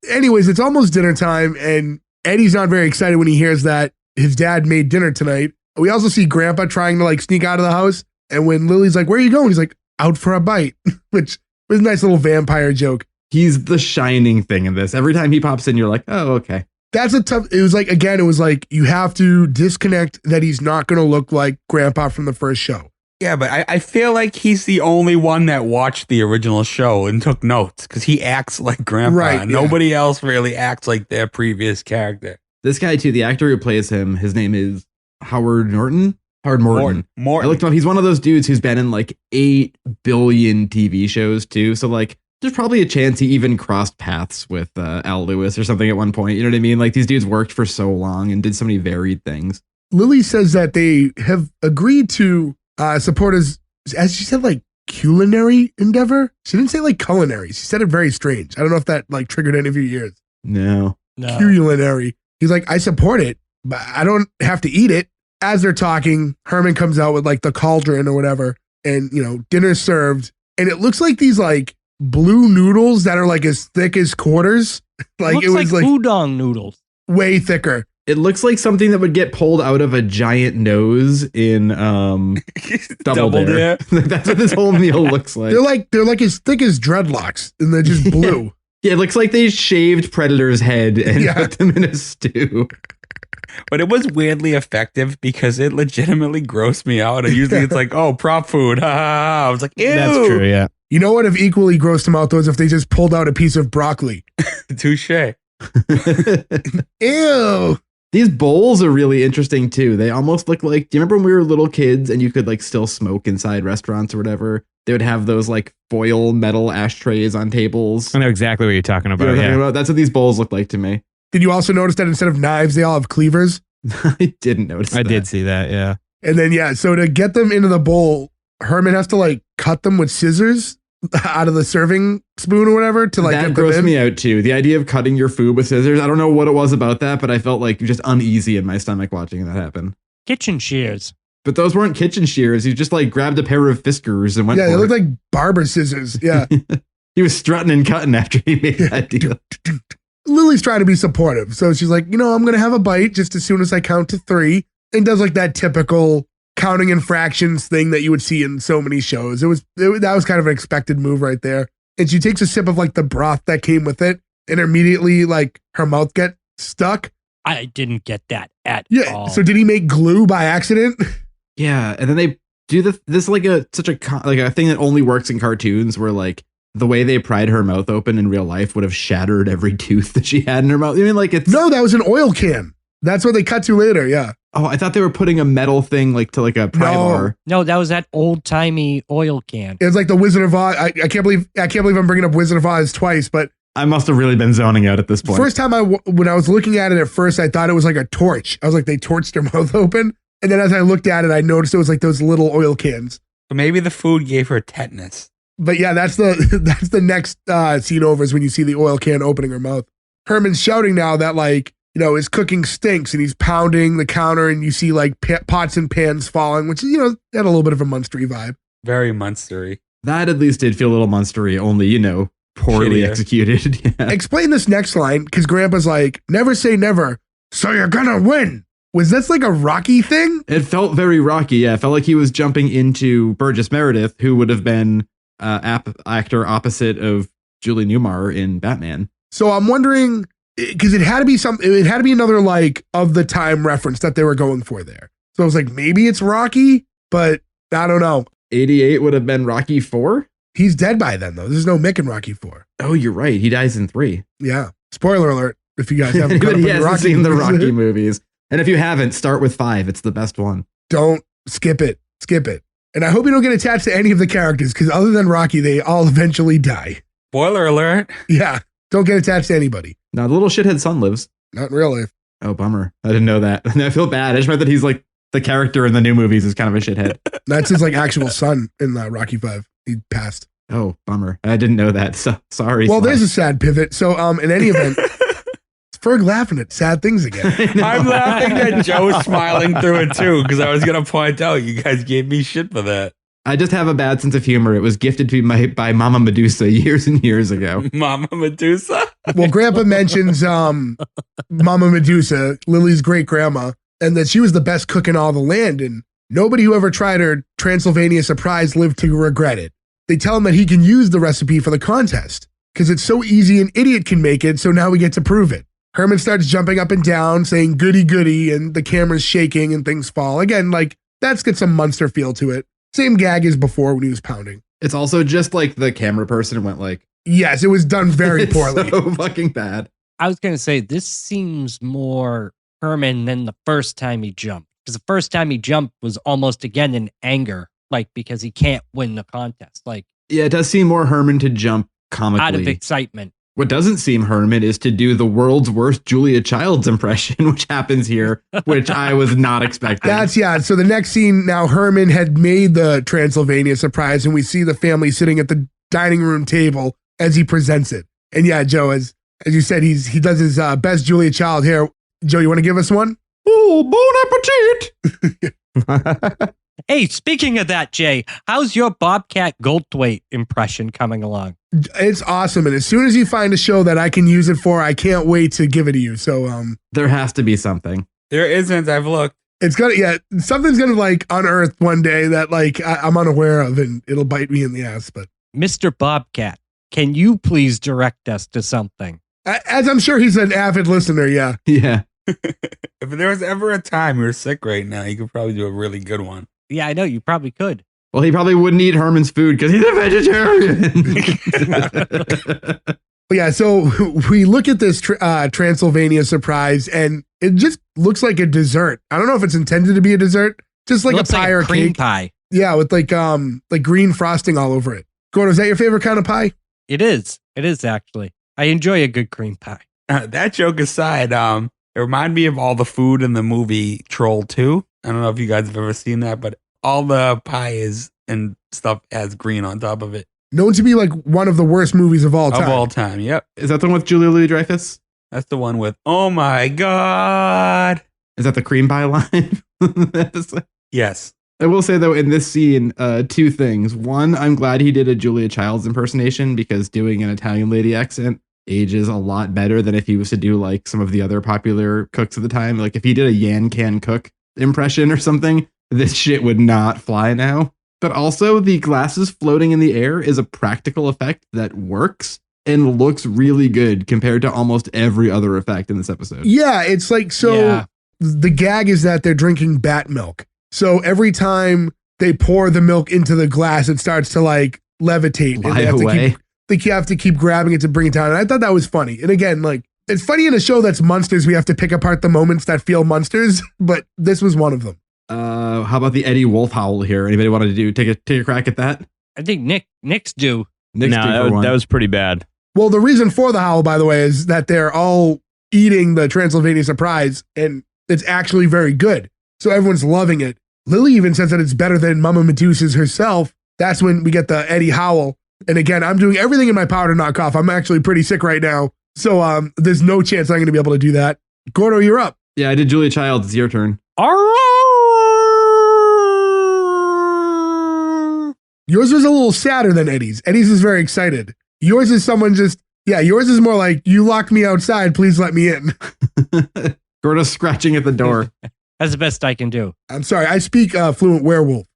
anyways, it's almost dinner time and Eddie's not very excited when he hears that his dad made dinner tonight. We also see Grandpa trying to like sneak out of the house. And when Lily's like, where are you going? He's like, out for a bite, which was a nice little vampire joke. He's the shining thing in this. Every time he pops in, you're like, oh, okay. That's a tough, it was like you have to disconnect that he's not going to look like Grandpa from the first show. Yeah, but I feel like he's the only one that watched the original show and took notes because he acts like Grandpa. Right, yeah. Nobody else really acts like their previous character. This guy, too, the actor who plays him, his name is Howard Morton. I looked him up. He's one of those dudes who's been in like 8 billion TV shows, too. So, like, There's probably a chance he even crossed paths with Al Lewis or something at one point. You know what I mean? Like these dudes worked for so long and did so many varied things. Lily says that they have agreed to support his, as she said, like culinary endeavor. She didn't say like culinary. She said it very strange. I don't know if that like triggered any of your ears. No. Culinary. He's like, I support it, but I don't have to eat it. As they're talking, Herman comes out with like the cauldron or whatever, and dinner's served, and it looks like these like blue noodles that are like as thick as quarters. Like it was like udon noodles, way thicker. It looks like something that would get pulled out of a giant nose in Double Dare. That's what this whole meal looks like. They're like as thick as dreadlocks, and they're just blue. Yeah, it looks like they shaved Predator's head and put them in a stew. But it was weirdly effective because it legitimately grossed me out. And usually it's like, oh, prop food. I was like, ew. That's true, yeah. You know what? If equally grossed him out, those if they just pulled out a piece of broccoli. Touche. Ew. These bowls are really interesting too. They almost look like, do you remember when we were little kids and you could like still smoke inside restaurants or whatever? They would have those like foil metal ashtrays on tables. I know exactly what you're talking about. You know what I'm talking about? That's what these bowls look like to me. Did you also notice that instead of knives, they all have cleavers? I didn't notice that. I did see that, yeah. And then, so to get them into the bowl, Herman has to like cut them with scissors out of the serving spoon or whatever to like that grossed me out too. The idea of cutting your food with scissors. I don't know what it was about that, but I felt like just uneasy in my stomach watching that happen. Kitchen shears. But those weren't kitchen shears. You just like grabbed a pair of Fiskars and went for it. Yeah, they looked like barber scissors. Yeah. He was strutting and cutting after he made that deal. Lily's trying to be supportive. So she's like, I'm going to have a bite just as soon as I count to 3, and does like that typical counting in fractions thing that you would see in so many shows. That was kind of an expected move right there. And she takes a sip of like the broth that came with it, and immediately like her mouth gets stuck. I didn't get that at all. So did he make glue by accident? Yeah. And then they do this like a thing that only works in cartoons where like the way they pried her mouth open in real life would have shattered every tooth that she had in her mouth. I mean, like it's no, that was an oil can. That's what they cut to later. Yeah. Oh, I thought they were putting a metal thing like to like a pry bar. No, that was that old timey oil can. It was like the Wizard of Oz. I can't believe I'm bringing up Wizard of Oz twice, but I must have really been zoning out at this point. First time when I was looking at it at first, I thought it was like a torch. I was like, they torched her mouth open. And then as I looked at it, I noticed it was like those little oil cans. So maybe the food gave her tetanus. But yeah, that's the next scene over is when you see the oil can opening her mouth. Herman's shouting now that like, his cooking stinks, and he's pounding the counter, and you see like pots and pans falling, which, had a little bit of a Munstery vibe. Very Munstery. That at least did feel a little Munstery, only, poorly executed. Yeah. Explain this next line, because Grandpa's like, never say never, so you're gonna win. Was this like a Rocky thing? It felt very Rocky, yeah. It felt like he was jumping into Burgess Meredith, who would have been actor opposite of Julie Newmar in Batman. So I'm wondering, because it had to be another like of the time reference that they were going for there. So I was like, maybe it's Rocky, but I don't know. 88 would have been Rocky 4? He's dead by then, though. There's no Mick in Rocky 4. Oh, you're right. He dies in 3. Yeah. Spoiler alert, if you guys haven't seen the Rocky movies. And if you haven't, start with 5. It's the best one. Don't skip it. Skip it. And I hope you don't get attached to any of the characters, because other than Rocky, they all eventually die. Spoiler alert. Yeah. Don't get attached to anybody. No, the little shithead son lives. Not in real life. Oh, bummer. I didn't know that. I feel bad. I just meant that he's like the character in the new movies is kind of a shithead. That's his like actual son in Rocky 5. He passed. Oh, bummer. I didn't know that. So, sorry. Well, there's a sad pivot. So in any event, it's Ferg laughing at sad things again. I'm laughing at Joe smiling through it too, because I was going to point out you guys gave me shit for that. I just have a bad sense of humor. It was gifted to me by Mama Medusa years and years ago. Mama Medusa? Well, Grandpa mentions Mama Medusa, Lily's great grandma, and that she was the best cook in all the land, and nobody who ever tried her Transylvania surprise lived to regret it. They tell him that he can use the recipe for the contest because it's so easy an idiot can make it, so now we get to prove it. Herman starts jumping up and down, saying goody goody, and the camera's shaking and things fall. Again, like, that's got some Munster feel to it. Same gag as before when he was pounding. It's also just like the camera person went like... Yes, it was done very poorly. So fucking bad. I was going to say, this seems more Herman than the first time he jumped. Because the first time he jumped was almost again in anger, like because he can't win the contest. Like, yeah, it does seem more Herman to jump comically. out of excitement. What doesn't seem Herman is to do the world's worst Julia Childs impression, which happens here, which I was not expecting. So the next scene now, Herman had made the Transylvania surprise, and we see the family sitting at the dining room table as he presents it. And yeah, Joe, as you said, he does his best Julia Child here. Joe, you want to give us one? Oh, bon appetit! Hey, speaking of that, Jay, how's your Bobcat Goldthwait impression coming along? It's awesome. And as soon as you find a show that I can use it for, I can't wait to give it to you. So there has to be something. There isn't. I've looked. It's gonna, something's gonna like unearth one day that like I'm unaware of, and it'll bite me in the ass. But Mr. Bobcat, can you please direct us to something? As I'm sure he's an avid listener, yeah. Yeah. If there was ever a time you're sick right now, you could probably do a really good one. Yeah, I know. You probably could. Well, he probably wouldn't eat Herman's food because he's a vegetarian. Yeah, so we look at this Transylvania surprise, and it just looks like a dessert. I don't know if it's intended to be a dessert, just like a pie or cream cake. Pie. Yeah, with like green frosting all over it. Gordo, is that your favorite kind of pie? It is. It is actually. I enjoy a good cream pie. That joke aside, it reminded me of all the food in the movie Troll 2. I don't know if you guys have ever seen that, but all the pies and stuff has green on top of it. Known to be like one of the worst movies of all time. Of all time, yep. Is that the one with Julia Louis-Dreyfus? That's the one with, oh my God. Is that the cream pie line? Yes. I will say, though, in this scene, two things. One, I'm glad he did a Julia Childs impersonation because doing an Italian lady accent ages a lot better than if he was to do like some of the other popular cooks at the time. Like if he did a Yan Can Cook impression or something, this shit would not fly now. But also the glasses floating in the air is a practical effect that works and looks really good compared to almost every other effect in this episode. Yeah, it's like, the gag is that they're drinking bat milk. So every time they pour the milk into the glass, it starts to like levitate. Fly away. You have to keep grabbing it to bring it down. And I thought that was funny. And again, like, it's funny in a show that's Munsters, we have to pick apart the moments that feel Munsters, but this was one of them. How about the Eddie Wolf howl here? Anybody want to take a crack at that? I think Nick's due. That was pretty bad. Well, the reason for the howl, by the way, is that they're all eating the Transylvania surprise, and it's actually very good. So everyone's loving it. Lily even says that it's better than Mama Medusa's herself. That's when we get the Eddie howl. And again, I'm doing everything in my power to not cough. I'm actually pretty sick right now. So there's no chance I'm going to be able to do that. Gordo, you're up. Yeah, I did Julia Childs. It's your turn. Yours was a little sadder than Eddie's. Eddie's is very excited. Yours is someone yours is more like, you locked me outside, please let me in. Gordo's scratching at the door. That's the best I can do. I'm sorry, I speak fluent werewolf.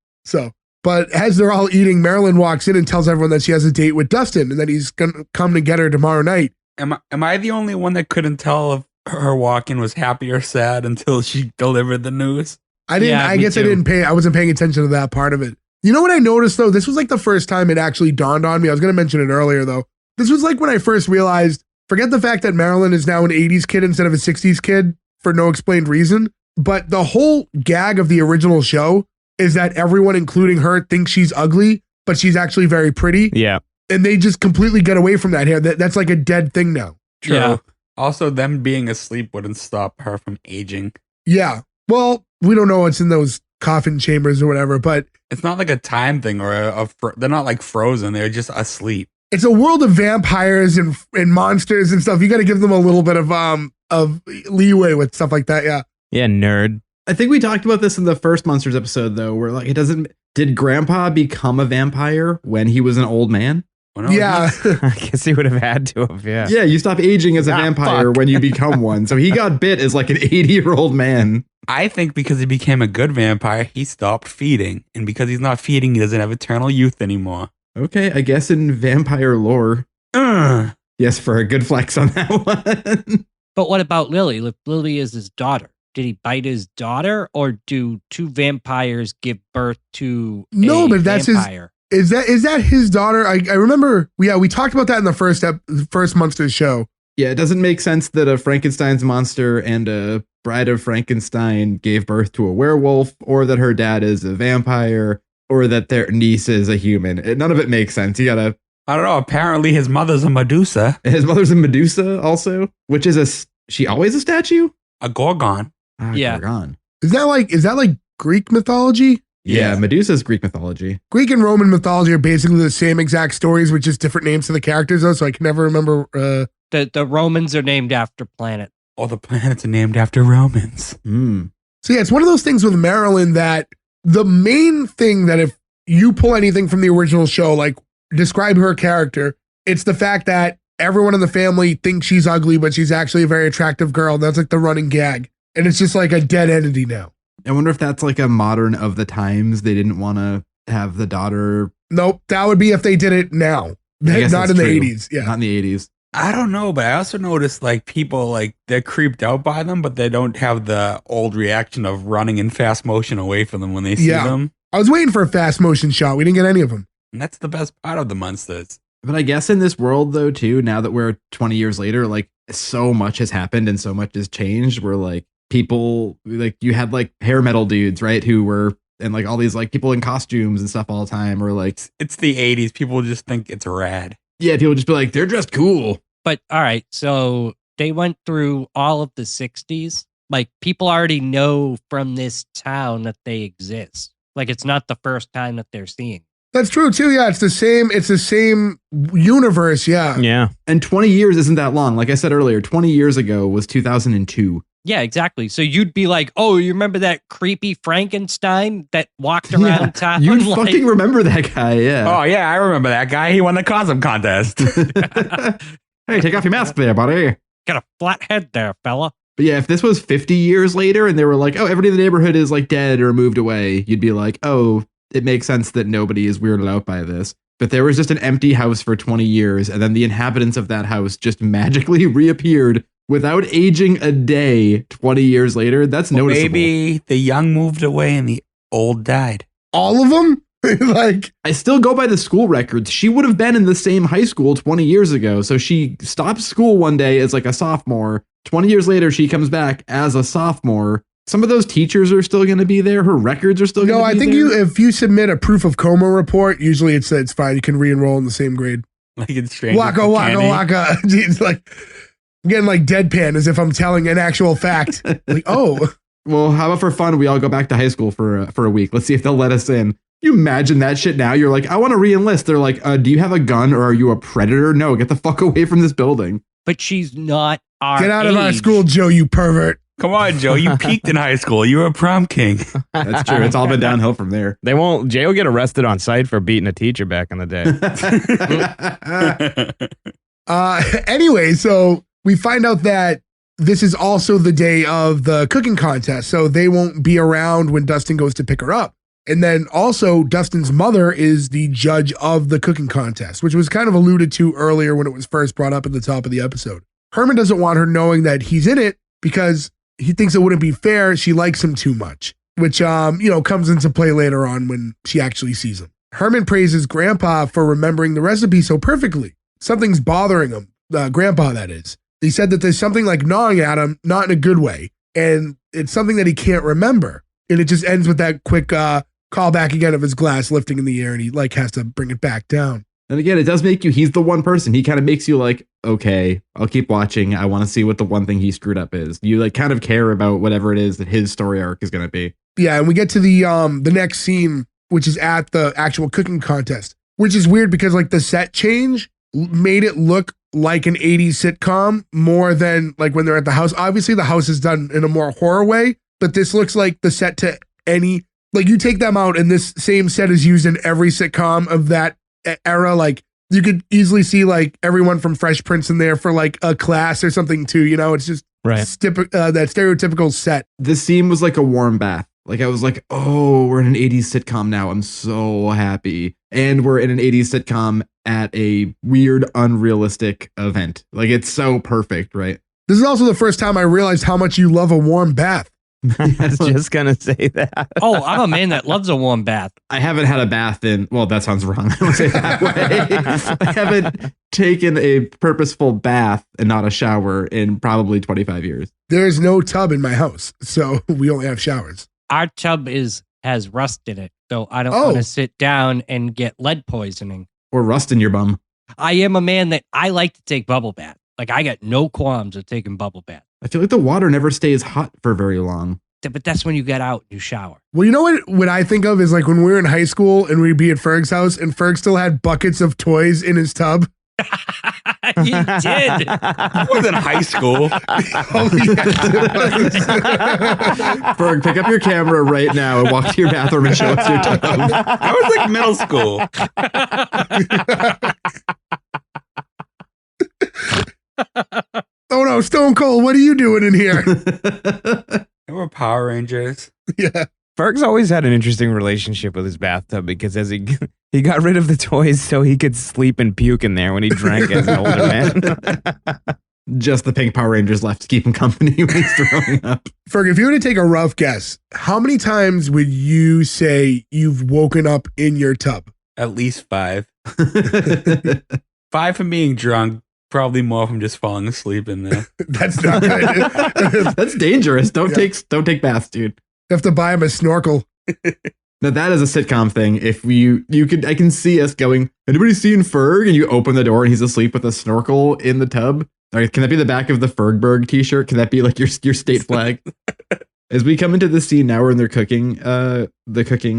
But as they're all eating, Marilyn walks in and tells everyone that she has a date with Dustin and that he's going to come to get her tomorrow night. Am I the only one that couldn't tell if her walk-in was happy or sad until she delivered the news? I wasn't paying attention to that part of it. You know what I noticed though? This was like the first time it actually dawned on me. I was going to mention it earlier though. This was like when I first realized, forget the fact that Marilyn is now an 80s kid instead of a 60s kid for no explained reason. But the whole gag of the original show is that everyone, including her, thinks she's ugly, but she's actually very pretty. Yeah. And they just completely get away from that here. That's like a dead thing now. True. Yeah. Also, them being asleep wouldn't stop her from aging. Yeah. Well, we don't know what's in those coffin chambers or whatever, but it's not like a time thing or they're not like frozen. They're just asleep. It's a world of vampires and monsters and stuff. You got to give them a little bit of leeway with stuff like that. Yeah. Yeah, nerd. I think we talked about this in the first Monsters episode, though, where like did Grandpa become a vampire when he was an old man? Well, no, yeah. I guess he would have had to have, yeah. Yeah, you stop aging as a vampire when you become one. So he got bit as like an 80-year-old man. I think because he became a good vampire, he stopped feeding. And because he's not feeding, he doesn't have eternal youth anymore. Okay, I guess in vampire lore. Yes, for a good flex on that one. But what about Lily? Lily is his daughter. Did he bite his daughter, or do two vampires give birth to no? But that's vampire? Is that his daughter? I remember. Yeah, we talked about that in the first Munsters show. Yeah, it doesn't make sense that a Frankenstein's monster and a Bride of Frankenstein gave birth to a werewolf, or that her dad is a vampire, or that their niece is a human. None of it makes sense. You gotta I don't know. Apparently, his mother's a Medusa, His mother's a Medusa also, which is she always a statue? a Gorgon. Yeah. Gorgon. Is that like Greek mythology? Yeah, Medusa's Greek mythology. Greek and Roman mythology are basically the same exact stories with just different names to the characters, though. So I can never remember. The Romans are named after planets. All the planets are named after Romans. So yeah, it's one of those things with Marilyn that the main thing that if you pull anything from the original show, like describe her character, it's the fact that everyone in the family thinks she's ugly, but she's actually a very attractive girl. That's like the running gag. And it's just like a dead entity now. I wonder if that's like a modern of the times. They didn't want to have the daughter. Nope, that would be if they did it now, I guess not that's in the true. 80s. Yeah. Not in the 80s. I don't know, but I also noticed like people like they're creeped out by them, but they don't have the old reaction of running in fast motion away from them when they see them. I was waiting for a fast motion shot. We didn't get any of them. And that's the best part of the Munsters. But I guess in this world though, too, now that we're 20 years later, like so much has happened and so much has changed. Where like people, like you had like hair metal dudes, right? Who were, and like all these like people in costumes and stuff all the time, or like, It's the 80s. People just think it's rad. yeah, people just be like, they're dressed cool. But all right, so they went through all of the 60s. Like people already know from this town that they exist. Like it's not the first time that they're seeing. That's true too. Yeah, it's the same universe. Yeah. Yeah. And 20 years isn't that long. Like I said earlier, 20 years ago was 2002. Yeah, exactly. So you'd be like, oh, you remember that creepy Frankenstein that walked around town? You'd Like- fucking remember that guy, yeah. Oh, yeah, I remember that guy. He won the costume contest. Hey, take off your mask there, buddy. Got a flat head there, fella. But yeah, if this was 50 years later and they were like, oh, everybody in the neighborhood is like dead or moved away, you'd be like, oh, it makes sense that nobody is weirded out by this. But there was just an empty house for 20 years, and then the inhabitants of that house just magically reappeared without aging a day 20 years later. That's noticeable. Maybe the young moved away and the old died. All of them? Like, I still go by the school records. She would have been in the same high school 20 years ago. So she stopped school one day as like a sophomore. 20 years later, she comes back as a sophomore. Some of those teachers are still going to be there. Her records are still going to be there. no, I think if you submit a proof of coma report, usually it's fine. You can re-enroll in the same grade. Like it's strange. Waka, waka, waka. It's like, I'm getting like deadpan as if I'm telling an actual fact. Like, oh. Well, how about for fun, we all go back to high school for a week. Let's see if they'll let us in. You imagine that shit now. You're like, I want to re-enlist. They're like, do you have a gun or are you a predator? No, get the fuck away from this building. But she's not our Get out of our age. school, Joe, you pervert. Come on, Joe. You peaked in high school. You were a prom king. That's true. It's all been downhill from there. They won't. Jay will get arrested on site for beating a teacher back in the day. Anyway, so we find out that this is also the day of the cooking contest. So they won't be around when Dustin goes to pick her up. And then also Dustin's mother is the judge of the cooking contest, which was kind of alluded to earlier when it was first brought up at the top of the episode. Herman doesn't want her knowing that he's in it because he thinks it wouldn't be fair. She likes him too much, which, comes into play later on when she actually sees him. Herman praises Grandpa for remembering the recipe so perfectly. Something's bothering him, Grandpa, that is. He said that there's something like gnawing at him, not in a good way. And it's something that he can't remember. And it just ends with that quick call back again of his glass lifting in the air and he like has to bring it back down. And again, it does make you, he's the one person. He kind of makes you like, okay, I'll keep watching. I want to see what the one thing he screwed up is. You like kind of care about whatever it is that his story arc is going to be. Yeah, and we get to the next scene, which is at the actual cooking contest, which is weird because like the set change made it look like an 80s sitcom more than like when they're at the house. Obviously, the house is done in a more horror way, but this looks like the set to any, like you take them out and this same set is used in every sitcom of that era. Like you could easily see like everyone from Fresh Prince in there for like a class or something too. You know, it's just Right. that stereotypical set. This scene was like a warm bath. Like I was like, oh, we're in an 80s sitcom now. I'm so happy. And we're in an 80s sitcom at a weird, unrealistic event. Like it's so perfect, right? This is also the first time I realized how much you love a warm bath. I was just gonna say that. Oh, I'm a man that loves a warm bath. I haven't had a bath in, well, that sounds wrong. I don't say it that way. I haven't taken a purposeful bath and not a shower in probably 25 years. There's no tub in my house, so we only have showers. Our tub has rust in it, so I don't Oh. want to sit down and get lead poisoning. Or rust in your bum. I am a man that I like to take bubble baths. Like I got no qualms of taking bubble baths. I feel like the water never stays hot for very long. But that's when you get out and you shower. Well, you know what I think of is like when we were in high school and we'd be at Ferg's house and Ferg still had buckets of toys in his tub. He did. I was in high school. Ferg, pick up your camera right now and walk to your bathroom and show us your tub. I was like middle school. Oh no, Stone Cold, what are you doing in here? They were Power Rangers. Yeah. Ferg's always had an interesting relationship with his bathtub because as he got rid of the toys so he could sleep and puke in there when he drank as an older man. Just the pink Power Rangers left to keep him company when he's throwing up. Ferg, if you were to take a rough guess, how many times would you say you've woken up in your tub? At least 5. 5 from being drunk. Probably more from just falling asleep in there. That's not good. That's dangerous. Don't take baths, dude. You have to buy him a snorkel. Now that is a sitcom thing. If I can see us going, anybody seen Ferg? And you open the door and he's asleep with a snorkel in the tub. Can that be the back of the Fergberg t-shirt? Can that be like your state flag? As we come into the scene now, we're in their cooking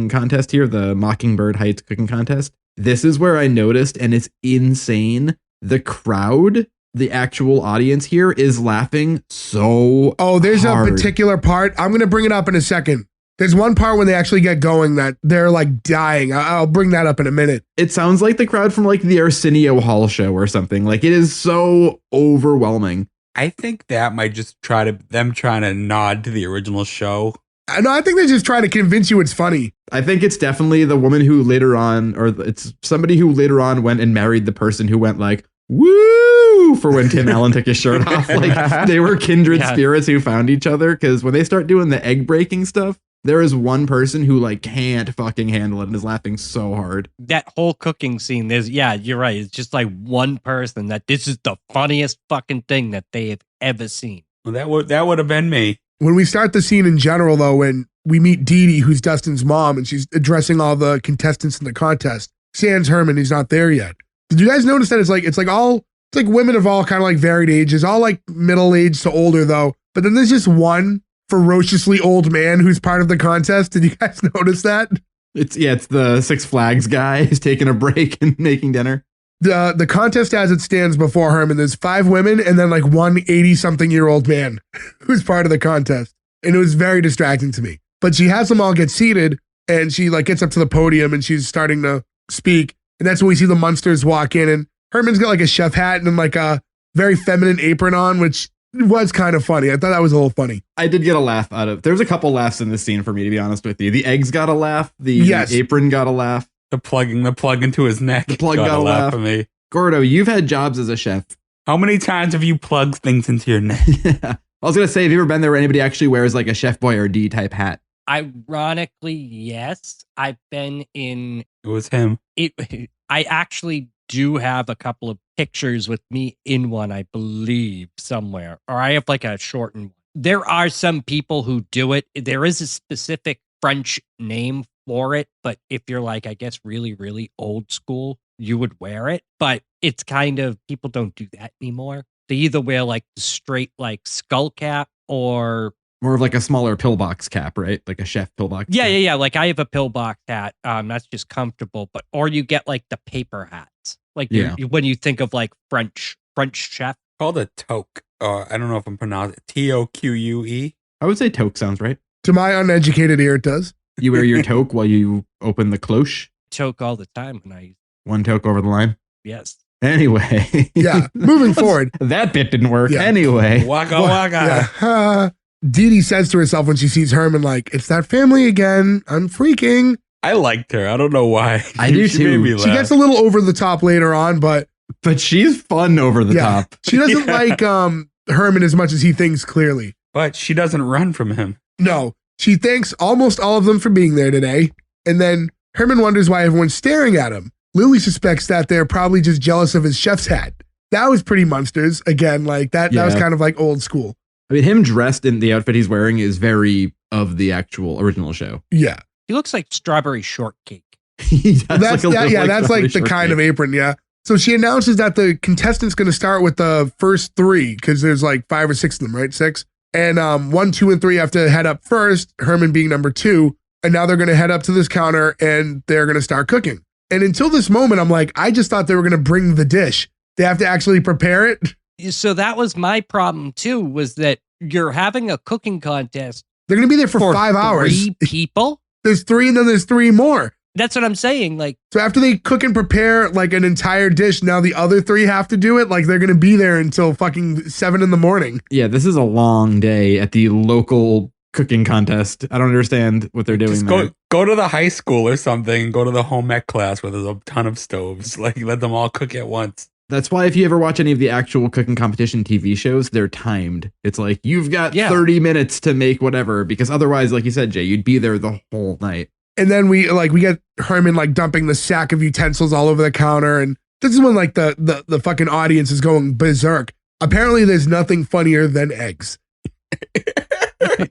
contest here, the Mockingbird Heights cooking contest. This is where I noticed, and it's insane. The crowd, the actual audience here is laughing so there's hard. a particular part. I'm going to bring it up in a second. There's one part when they actually get going that they're like dying. I'll bring that up in a minute. It sounds like the crowd from like the Arsenio Hall show or something. Like it is so overwhelming. I think that might just trying to nod to the original show. No, I think they're just trying to convince you it's funny. I think it's definitely the woman who later on, or it's somebody who later on went and married the person who went like, woo, for when Tim Allen took his shirt off. Like they were kindred spirits who found each other. Because when they start doing the egg breaking stuff, there is one person who like can't fucking handle it and is laughing so hard. That whole cooking scene, you're right. It's just like one person that this is the funniest fucking thing that they have ever seen. Well, that would have been me. When we start the scene in general, though, when we meet Dee Dee, who's Dustin's mom, and she's addressing all the contestants in the contest, sans Herman, he's not there yet. Did you guys notice that it's like women of all kind of like varied ages, all like middle aged to older though. But then there's just one ferociously old man who's part of the contest. Did you guys notice that? It's the Six Flags guy who's taking a break and making dinner. The contest as it stands before Herman, there's 5 women and then like one 80-something-year-old man who's part of the contest. And it was very distracting to me. But she has them all get seated and she like gets up to the podium and she's starting to speak. And that's when we see the Munsters walk in and Herman's got like a chef hat and like a very feminine apron on, which was kind of funny. I thought that was a little funny. I did get a laugh out of. There's a couple laughs in this scene for me, to be honest with you. The eggs got a laugh. The apron got a laugh. The plug into his neck. The plug got a laugh for me. Gordo, you've had jobs as a chef. How many times have you plugged things into your neck? Yeah. I was gonna say, have you ever been there where anybody actually wears like a Chef Boyardee type hat? Ironically, yes. I've been in. It was him. I actually do have a couple of pictures with me in one, I believe, somewhere. Or I have like a shortened one. There are some people who do it. There is a specific French name for it, but if you're like, I guess, really, really old school, you would wear it. But it's kind of, people don't do that anymore. They either wear like the straight like skull cap or more of like a smaller pillbox cap, right? Like a chef pillbox. Yeah. Like I have a pillbox hat. That's just comfortable. But or you get like the paper hats, like when you think of like French chef. Called a toque. I don't know if I'm pronouncing it. Toque. I would say toque sounds right. To my uneducated ear, it does. You wear your toque while you open the cloche. Toque all the time when I. One toque over the line. Yes. Anyway. Yeah. Moving forward. That bit didn't work. Yeah. Anyway. Waka waka. Yeah. Dee Dee says to herself when she sees Herman, like, it's that family again. I'm freaking. I liked her. I don't know why. I do She too. made me laugh. She gets a little over the top later on, but she's fun over the top. She doesn't like Herman as much as he thinks, clearly. But she doesn't run from him. No. She thanks almost all of them for being there today. And then Herman wonders why everyone's staring at him. Lily suspects that they're probably just jealous of his chef's hat. That was pretty Munsters. Again, like that was kind of like old school. I mean, him dressed in the outfit he's wearing is very of the actual original show. Yeah. He looks like strawberry shortcake. That's like the kind of apron, yeah. So she announces that the contestant's going to start with the first 3 because there's like 5 or 6 of them, right? 6. And 1, 2, and 3 have to head up first, Herman being number 2. And now they're going to head up to this counter and they're going to start cooking. And until this moment, I'm like, I just thought they were going to bring the dish. They have to actually prepare it. So that was my problem too, was that you're having a cooking contest. They're going to be there for 5 hours. 3 people? There's 3 and then there's 3 more. That's what I'm saying. Like, so after they cook and prepare like an entire dish, now the other 3 have to do it. Like they're going to be there until fucking 7 in the morning. Yeah, this is a long day at the local cooking contest. I don't understand what they're doing. Just go to the high school or something. Go to the home ec class where there's a ton of stoves. Like let them all cook at once. That's why if you ever watch any of the actual cooking competition TV shows, they're timed. It's like, you've got 30 minutes to make whatever, because otherwise, like you said, Jay, you'd be there the whole night. And then we get Herman like dumping the sack of utensils all over the counter. And this is when like the fucking audience is going berserk. Apparently there's nothing funnier than eggs.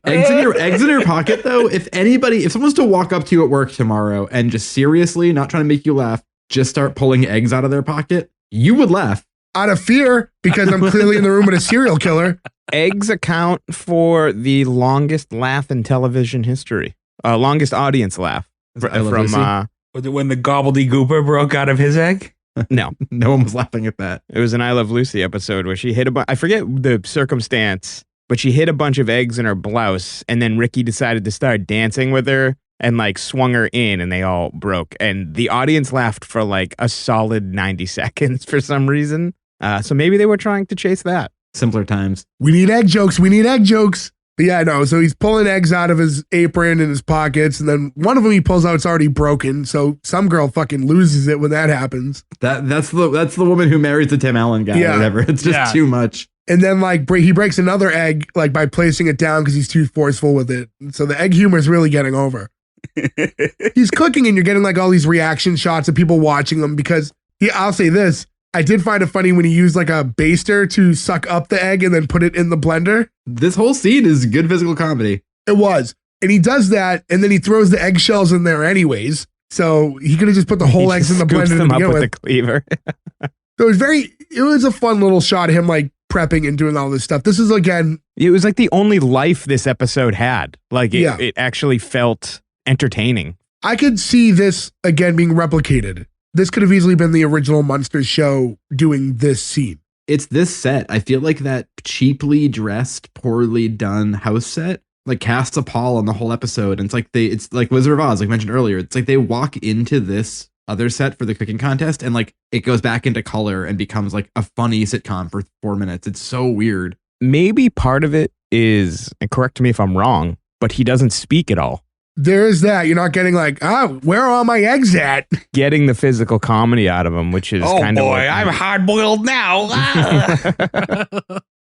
Eggs in your pocket, though. If someone's to walk up to you at work tomorrow and just seriously, not trying to make you laugh, just start pulling eggs out of their pocket, you would laugh. Out of fear, because I'm clearly in the room with a serial killer. Eggs account for the longest laugh in television history. Longest audience laugh. Was it when the gobbledygooper broke out of his egg? No. No one was laughing at that. It was an I Love Lucy episode where she hit I forget the circumstance, but she hid a bunch of eggs in her blouse, and then Ricky decided to start dancing with her and like swung her in, and they all broke. And the audience laughed for like a solid 90 seconds for some reason. So maybe they were trying to chase that. Simpler times. We need egg jokes. But yeah, no. So he's pulling eggs out of his apron and his pockets, and then one of them he pulls out, it's already broken. So some girl fucking loses it when that happens. That's the woman who marries the Tim Allen guy or whatever. It's just too much. And then like he breaks another egg like by placing it down because he's too forceful with it. So the egg humor is really getting over. He's cooking and you're getting like all these reaction shots of people watching him because I'll say this. I did find it funny when he used like a baster to suck up the egg and then put it in the blender. This whole scene is good physical comedy. It was. And he does that and then he throws the eggshells in there anyways. So he could have just put the whole eggs in the blender them to up begin with with. the cleaver. So it was a fun little shot of him like prepping and doing all this stuff. This is again. It was like the only life this episode had. Like it actually felt entertaining. I could see this again being replicated. This could have easily been the original Munsters show doing this scene. It's this set. I feel like that cheaply dressed, poorly done house set like casts a pall on the whole episode. And it's like Wizard of Oz, like mentioned earlier. It's like they walk into this other set for the cooking contest and like it goes back into color and becomes like a funny sitcom for 4 minutes. It's so weird. Maybe part of it is, and correct me if I'm wrong, but he doesn't speak at all. There is that. You're not getting like, where are all my eggs at? Getting the physical comedy out of him, which is kind of like, I'm hard boiled now.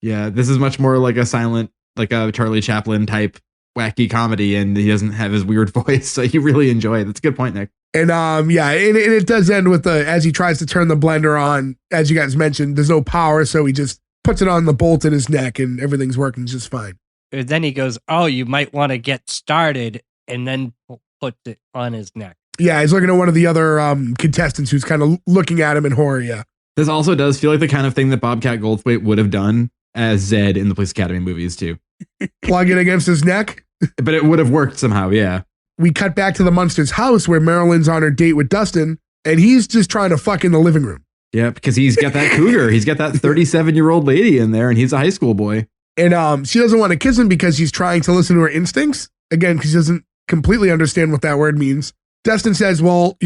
Yeah, this is much more like a silent, like a Charlie Chaplin type wacky comedy, and he doesn't have his weird voice, so you really enjoy it. That's a good point, Nick. And and it does end with as he tries to turn the blender on, as you guys mentioned, there's no power, so he just puts it on the bolt in his neck, and everything's working just fine. And then he goes, "Oh, you might want to get started," and then puts it on his neck. Yeah, he's looking at one of the other contestants who's kind of looking at him in horror. Yeah, this also does feel like the kind of thing that Bobcat Goldthwait would have done as Zed in the Police Academy movies too. Plug it against his neck. But it would have worked somehow, yeah. We cut back to the Munsters' house where Marilyn's on her date with Dustin, and he's just trying to fuck in the living room. Yeah, because he's got that cougar. He's got that 37-year-old lady in there, and he's a high school boy. And she doesn't want to kiss him because she's trying to listen to her instincts. Again, because she doesn't completely understand what that word means. Dustin says, well,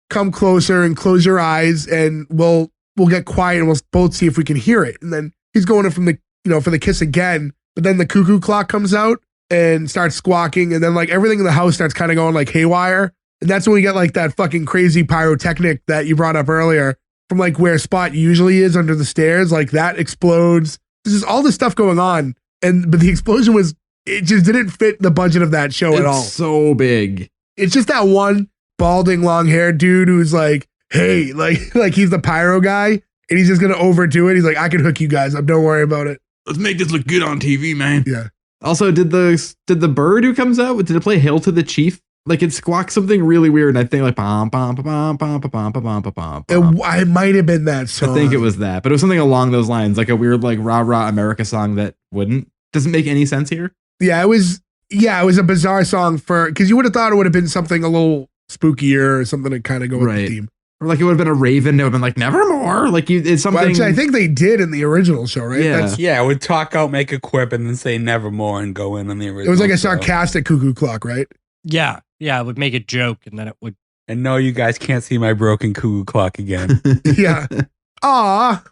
come closer and close your eyes, and we'll get quiet, and we'll both see if we can hear it. And then he's going in from the, for the kiss again, but then the cuckoo clock comes out and starts squawking, and then like everything in the house starts kind of going like haywire. And that's when we get like that fucking crazy pyrotechnic that you brought up earlier from like where Spot usually is under the stairs. Like that explodes. There's just all this stuff going on. But the explosion it just didn't fit the budget of that show at all. It's so big. It's just that one balding long haired dude who's like, hey, like he's the pyro guy and he's just going to overdo it. He's like, I can hook you guys up. Don't worry about it. Let's make this look good on TV, man. Yeah. Also, did the bird who comes out, did it play Hail to the Chief Like it squawks something really weird. And I think like pom pom pom pom pom pom pom pom pom. It might have been that song. I think it was that, but it was something along those lines, like a weird like rah rah America song that doesn't make any sense here. Yeah, it was a bizarre song because you would have thought it would have been something a little spookier or something to kind of go with the theme. Or like it would have been a raven. It would have been like nevermore. Like it's something. Which I think they did in the original show, right? Yeah. It would talk out, make a quip, and then say nevermore and go in on the original. It was like a show. sarcastic cuckoo clock, right? Yeah. It would make a joke and then it would. And no, you guys can't see my broken cuckoo clock again. Yeah. Ah.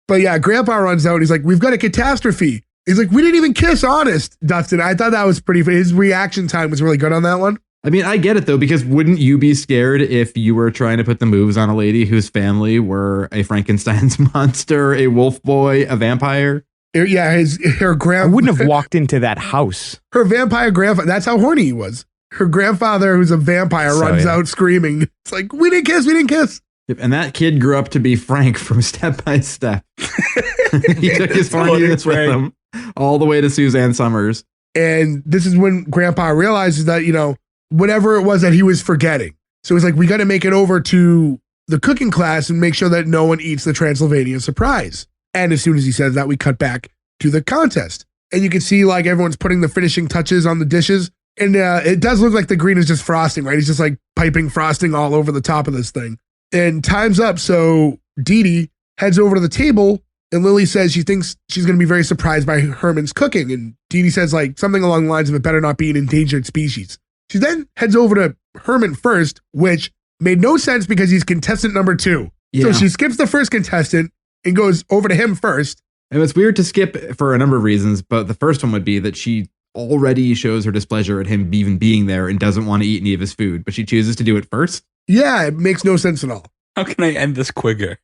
But yeah, Grandpa runs out. He's like, "We've got a catastrophe." He's like, "We didn't even kiss, honest, Dustin." I thought that was pretty. His reaction time was really good on that one. I mean, I get it though, because wouldn't you be scared if you were trying to put the moves on a lady whose family were a Frankenstein's monster, a wolf boy, a vampire? Yeah, her grandpa. I wouldn't have walked into that house. Her vampire grandfather. That's how horny he was. Her grandfather, who's a vampire, runs out screaming. It's like, "We didn't kiss. We didn't kiss." Yep, and that kid grew up to be Frank from Step by Step. He took his horniness with him all the way to Suzanne Summers. And this is when Grandpa realizes that, whatever it was that he was forgetting. So he's like, "We got to make it over to the cooking class and make sure that no one eats the Transylvania surprise." And as soon as he says that, we cut back to the contest. And you can see like everyone's putting the finishing touches on the dishes. And it does look like the green is just frosting, right? He's just like piping frosting all over the top of this thing. And time's up. So Dee Dee heads over to the table and Lily says she thinks she's going to be very surprised by Herman's cooking. And Dee Dee says like something along the lines of it better not be an endangered species. She then heads over to Herman first, which made no sense because he's contestant number 2. Yeah. So she skips the first contestant and goes over to him first. And it's weird to skip for a number of reasons, but the first one would be that she already shows her displeasure at him even being there and doesn't want to eat any of his food, but she chooses to do it first. Yeah, it makes no sense at all. How can I end this quicker?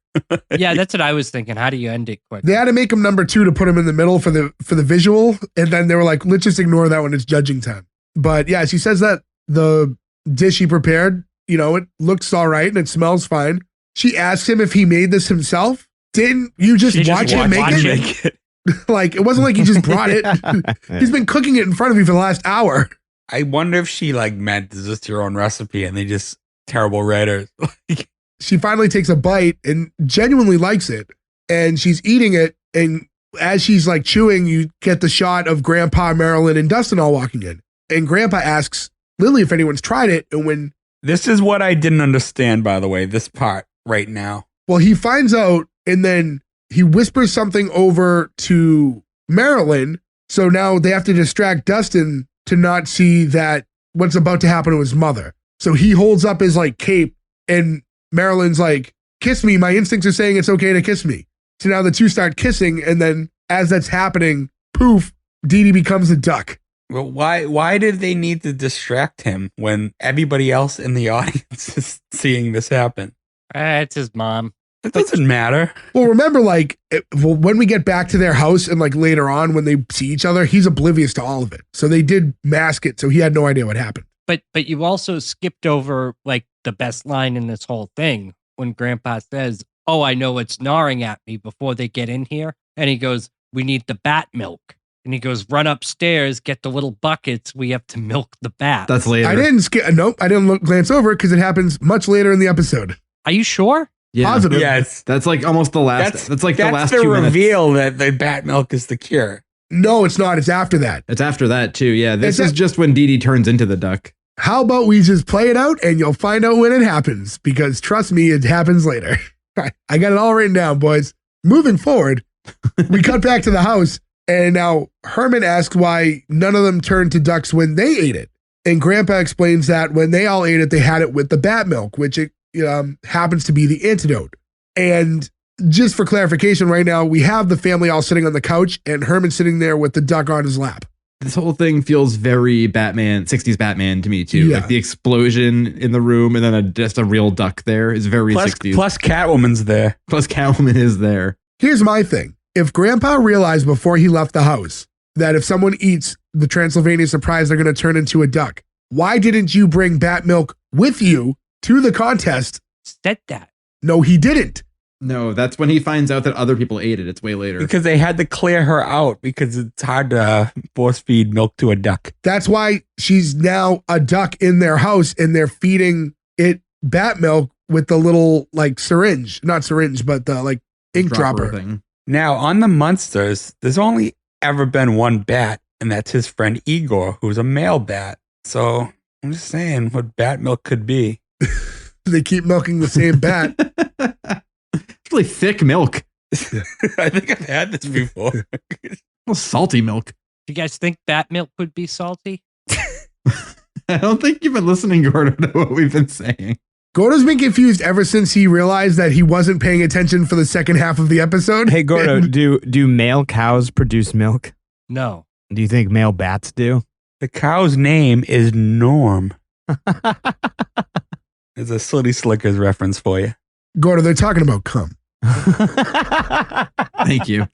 Yeah, that's what I was thinking. How do you end it quick? They had to make him number 2 to put him in the middle for the visual, and then they were like, "Let's just ignore that when it's judging time." But yeah, she says that the dish he prepared, it looks all right and it smells fine. She asks him if he made this himself. Didn't you just watch him make it? Like, it wasn't like he just brought it. He's been cooking it in front of you for the last hour. I wonder if she like meant, is this your own recipe? And they just terrible writers. She finally takes a bite and genuinely likes it. And she's eating it. And as she's like chewing, you get the shot of Grandpa, Marilyn, and Dustin all walking in. And Grandpa asks Lily if anyone's tried it. And when this is what I didn't understand, by the way, this part right now. Well, he finds out and then he whispers something over to Marilyn. So now they have to distract Dustin to not see that what's about to happen to his mother. So he holds up his like cape and Marilyn's like, "Kiss me. My instincts are saying it's okay to kiss me." So now the two start kissing. And then as that's happening, poof, Dee Dee becomes a duck. Well, why did they need to distract him when everybody else in the audience is seeing this happen? It's his mom. It doesn't matter. Well, remember, when we get back to their house and like later on when they see each other, he's oblivious to all of it. So they did mask it. So he had no idea what happened. But you also skipped over like the best line in this whole thing when Grandpa says, "Oh, I know it's gnawing at me," before they get in here. And he goes, "We need the bat milk." And he goes, "Run upstairs, get the little buckets. We have to milk the bat." That's later. I didn't I didn't glance over because it happens much later in the episode. Are you sure? Yeah. Positive. Yeah, That's like almost the last. That's like the last the 2 minutes. reveal that the bat milk is the cure. No, it's not. It's after that. It's after that too. Yeah, this It's is just when Dee Dee turns into the duck. How about we just play it out and you'll find out when it happens? Because trust me, it happens later. I got it all written down, boys. Moving forward, we cut back to the house. And now Herman asks why none of them turned to ducks when they ate it. And Grandpa explains that when they all ate it, they had it with the bat milk, which it happens to be the antidote. And just for clarification right now, we have the family all sitting on the couch and Herman sitting there with the duck on his lap. This whole thing feels very Batman, 60s Batman to me too. Yeah. Like the explosion in the room and then just a real duck there is very 60s. Plus Catwoman's there. Plus Catwoman is there. Here's my thing. If Grandpa realized before he left the house that if someone eats the Transylvania surprise, they're going to turn into a duck, why didn't you bring bat milk with you to the contest? Said that. No, he didn't. No, that's when he finds out that other people ate it. It's way later. Because they had to clear her out because it's hard to force feed milk to a duck. That's why she's now a duck in their house and they're feeding it bat milk with the little like syringe, not syringe, but the like ink dropper thing. Now, on the Munsters, there's only ever been one bat, and that's his friend Igor, who's a male bat. So I'm just saying what bat milk could be. They keep milking the same bat. It's really thick milk. I think I've had this before. Well, salty milk. Do you guys think bat milk would be salty? I don't think you've been listening, Gordo, to what we've been saying. Gordo's been confused ever since he realized that he wasn't paying attention for the second half of the episode. Hey, Gordo, do male cows produce milk? No. Do you think male bats do? The cow's name is Norm. There's a Slitty Slickers reference for you. Gordo, they're talking about cum. Thank you.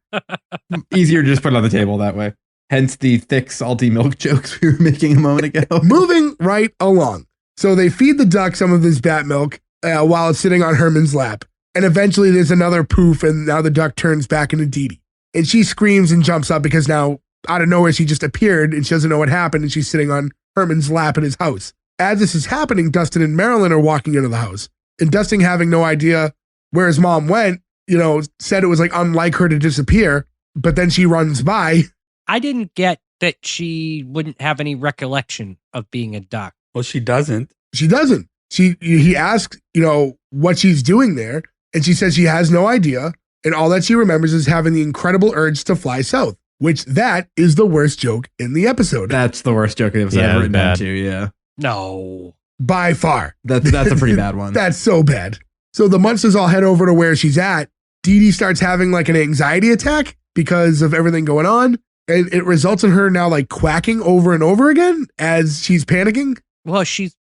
Easier to just put it on the table that way. Hence the thick, salty milk jokes we were making a moment ago. Moving right along. So they feed the duck some of this bat milk while it's sitting on Herman's lap. And eventually there's another poof, and now the duck turns back into Dee Dee. And she screams and jumps up because now, out of nowhere, she just appeared and she doesn't know what happened, and she's sitting on Herman's lap in his house. As this is happening, Dustin and Marilyn are walking into the house. And Dustin, having no idea where his mom went, said it was like unlike her to disappear, but then she runs by. I didn't get that she wouldn't have any recollection of being a duck. Well, she doesn't. She doesn't. He asks, what she's doing there, and she says she has no idea, and all that she remembers is having the incredible urge to fly south, which that is the worst joke in the episode. That's the worst joke I've ever written down too, yeah. No. By far. That's a pretty bad one. That's so bad. So the Munsters all head over to where she's at. Dee Dee starts having like an anxiety attack because of everything going on, and it results in her now like quacking over and over again as she's panicking. Well, she's,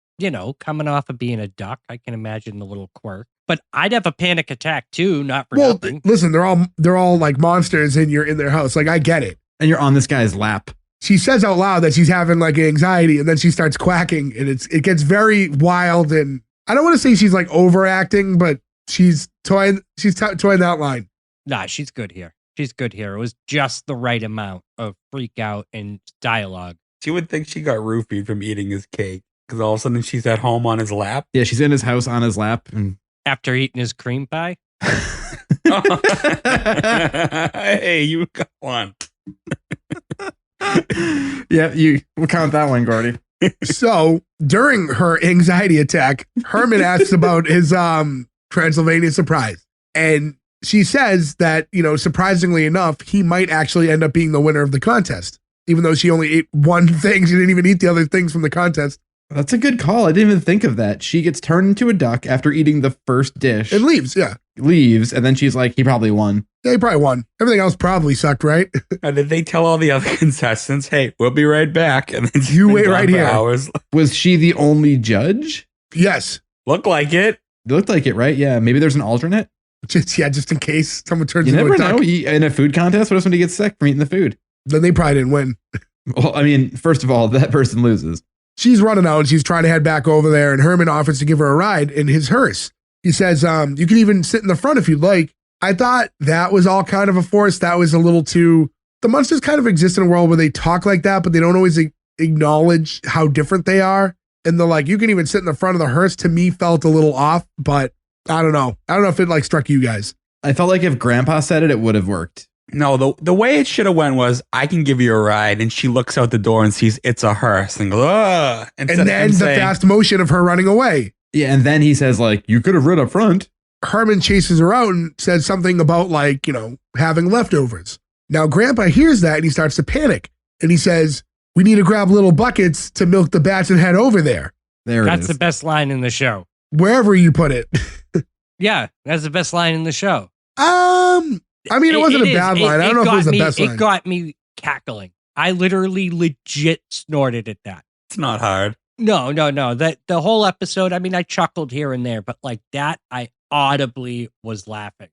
coming off of being a duck. I can imagine the little quirk. But I'd have a panic attack too, not for nothing. Listen, they're all like monsters and you're in their house. Like, I get it. And you're on this guy's lap. She says out loud that she's having like anxiety, and then she starts quacking, and it gets very wild. And I don't want to say she's like overacting, but she's toying that line. Nah, she's good here. She's good here. It was just the right amount of freak out and dialogue. She would think she got roofied from eating his cake because all of a sudden she's at home on his lap. Yeah, she's in his house on his lap. And after eating his cream pie. Hey, you got one. Yeah, we'll count that one, Gordy. So during her anxiety attack, Herman asks about his Transylvania surprise. And she says that, surprisingly enough, he might actually end up being the winner of the contest. Even though she only ate one thing, she didn't even eat the other things from the contest. That's a good call. I didn't even think of that. She gets turned into a duck after eating the first dish. And leaves, yeah. Leaves, and then she's like, he probably won. Yeah, he probably won. Everything else probably sucked, right? And did they tell all the other contestants, hey, we'll be right back? And then you wait right here. Hours. Was she the only judge? Yes. Looked like it. It looked like it, right? Yeah, maybe there's an alternate. Just in case someone turns into a duck. You never know. In a food contest, what if somebody gets sick from eating the food? Then they probably didn't win. Well, I mean, first of all, that person loses. She's running out and she's trying to head back over there, and Herman offers to give her a ride in his hearse. He says, you can even sit in the front if you'd like. I thought that was all kind of a force. That was a little too... The Munsters kind of exist in a world where they talk like that, but they don't always acknowledge how different they are. And the you can even sit in the front of the hearse, to me felt a little off, but I don't know. I don't know if it struck you guys. I felt like if Grandpa said it would have worked. No, the way it should have went was, I can give you a ride, and she looks out the door and sees it's a hearse and goes, ugh. And then the fast motion of her running away. Yeah, and then he says, you could have rid up front. Herman chases her out and says something about, having leftovers. Now, Grandpa hears that and he starts to panic. And he says, we need to grab little buckets to milk the bats and head over there. That's the best line in the show. Wherever you put it. Yeah, that's the best line in the show. I mean, it wasn't a bad line. I don't know if it was the best line. It got me cackling. I literally legit snorted at that. It's not hard. No. The whole episode, I mean, I chuckled here and there, but that, I audibly was laughing.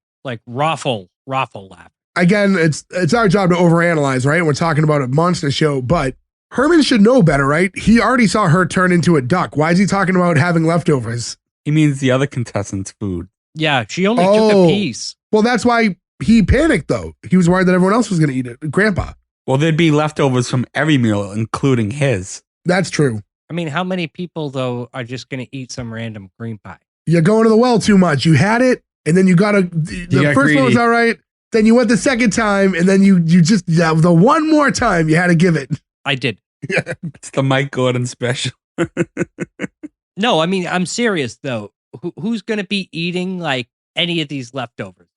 Raffle laughing. Again, it's our job to overanalyze, right? We're talking about a monster show, but Herman should know better, right? He already saw her turn into a duck. Why is he talking about having leftovers? He means the other contestants' food. Yeah, she only took a piece. Well, that's why he panicked, though. He was worried that everyone else was going to eat it. Grandpa. Well, there'd be leftovers from every meal, including his. That's true. I mean, how many people, though, are just going to eat some random green pie? You're going to the well too much. You had it, and then you got the first one was all right. Then you went the second time, and then you just, the one more time, you had to give it. I did. It's the Mike Gordon special. No, I mean, I'm serious, though. Who's going to be eating, like, any of these leftovers?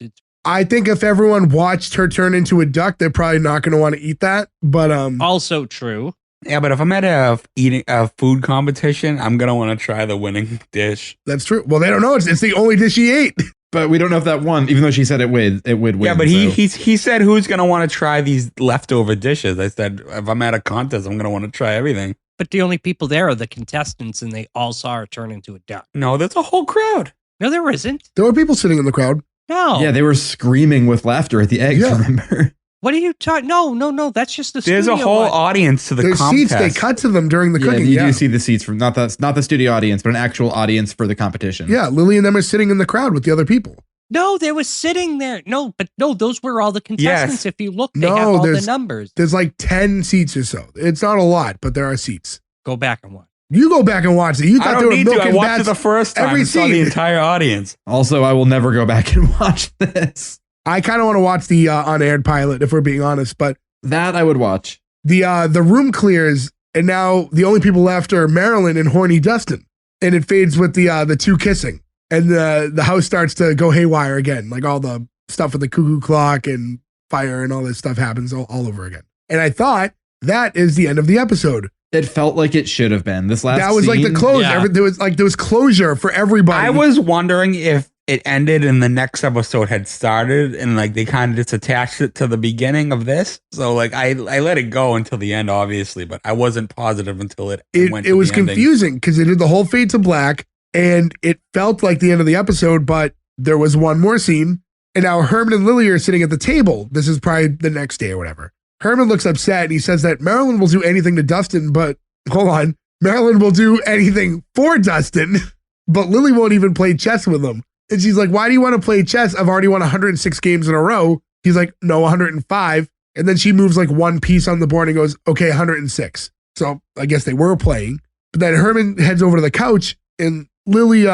I think if everyone watched her turn into a duck, they're probably not going to want to eat that. But also true. Yeah, but if I'm at a food competition, I'm gonna want to try the winning dish. That's true. Well, they don't know it's the only dish she ate. But we don't know if that won, even though she said it would win. Yeah, but he said who's gonna want to try these leftover dishes. I said if I'm at a contest, I'm gonna want to try everything. But the only people there are the contestants, and they all saw her turn into a duck. No, there's a whole crowd. No, there isn't. There were people sitting in the crowd. No. Yeah, they were screaming with laughter at the eggs, remember? What are you talking? No. That's just the There's a whole audience to the There's contest. seats they cut to them during the cooking. You do see the seats from not the studio audience, but an actual audience for the competition. Yeah, Lily and them are sitting in the crowd with the other people. No, they were sitting there. No, those were all the contestants. Yes. If you look, they have all the numbers. There's like 10 seats or so. It's not a lot, but there are seats. Go back and watch. You go back and watch it. You thought I they don't were need to. I milking watched bats it the first time. every And saw scene. the entire audience. Also, I will never go back and watch this. I kind of want to watch the unaired pilot, if we're being honest, but that I would watch. The room clears, and now the only people left are Marilyn and horny Dustin, and it fades with the two kissing, and the house starts to go haywire again, like all the stuff with the cuckoo clock and fire and all this stuff happens all over again. And I thought that is the end of the episode. It felt like it should have been. This last that was scene, like the close. Yeah. There was closure for everybody. I was wondering if it ended and the next episode had started and like they kind of just attached it to the beginning of this. So like I let it go until the end, obviously, but I wasn't positive until it went to it was the ending. confusing because they did the whole fade to black and it felt like the end of the episode, but there was one more scene. And now Herman and Lily are sitting at the table. This is probably the next day or whatever. Herman looks upset and he says that Marilyn will do anything to Dustin, but hold on. Marilyn will do anything for Dustin, but Lily won't even play chess with him. And she's like, why do you want to play chess? I've already won 106 games in a row. He's like, no, 105. And then she moves like one piece on the board and goes, okay, 106. So I guess they were playing. But then Herman heads over to the couch and Lily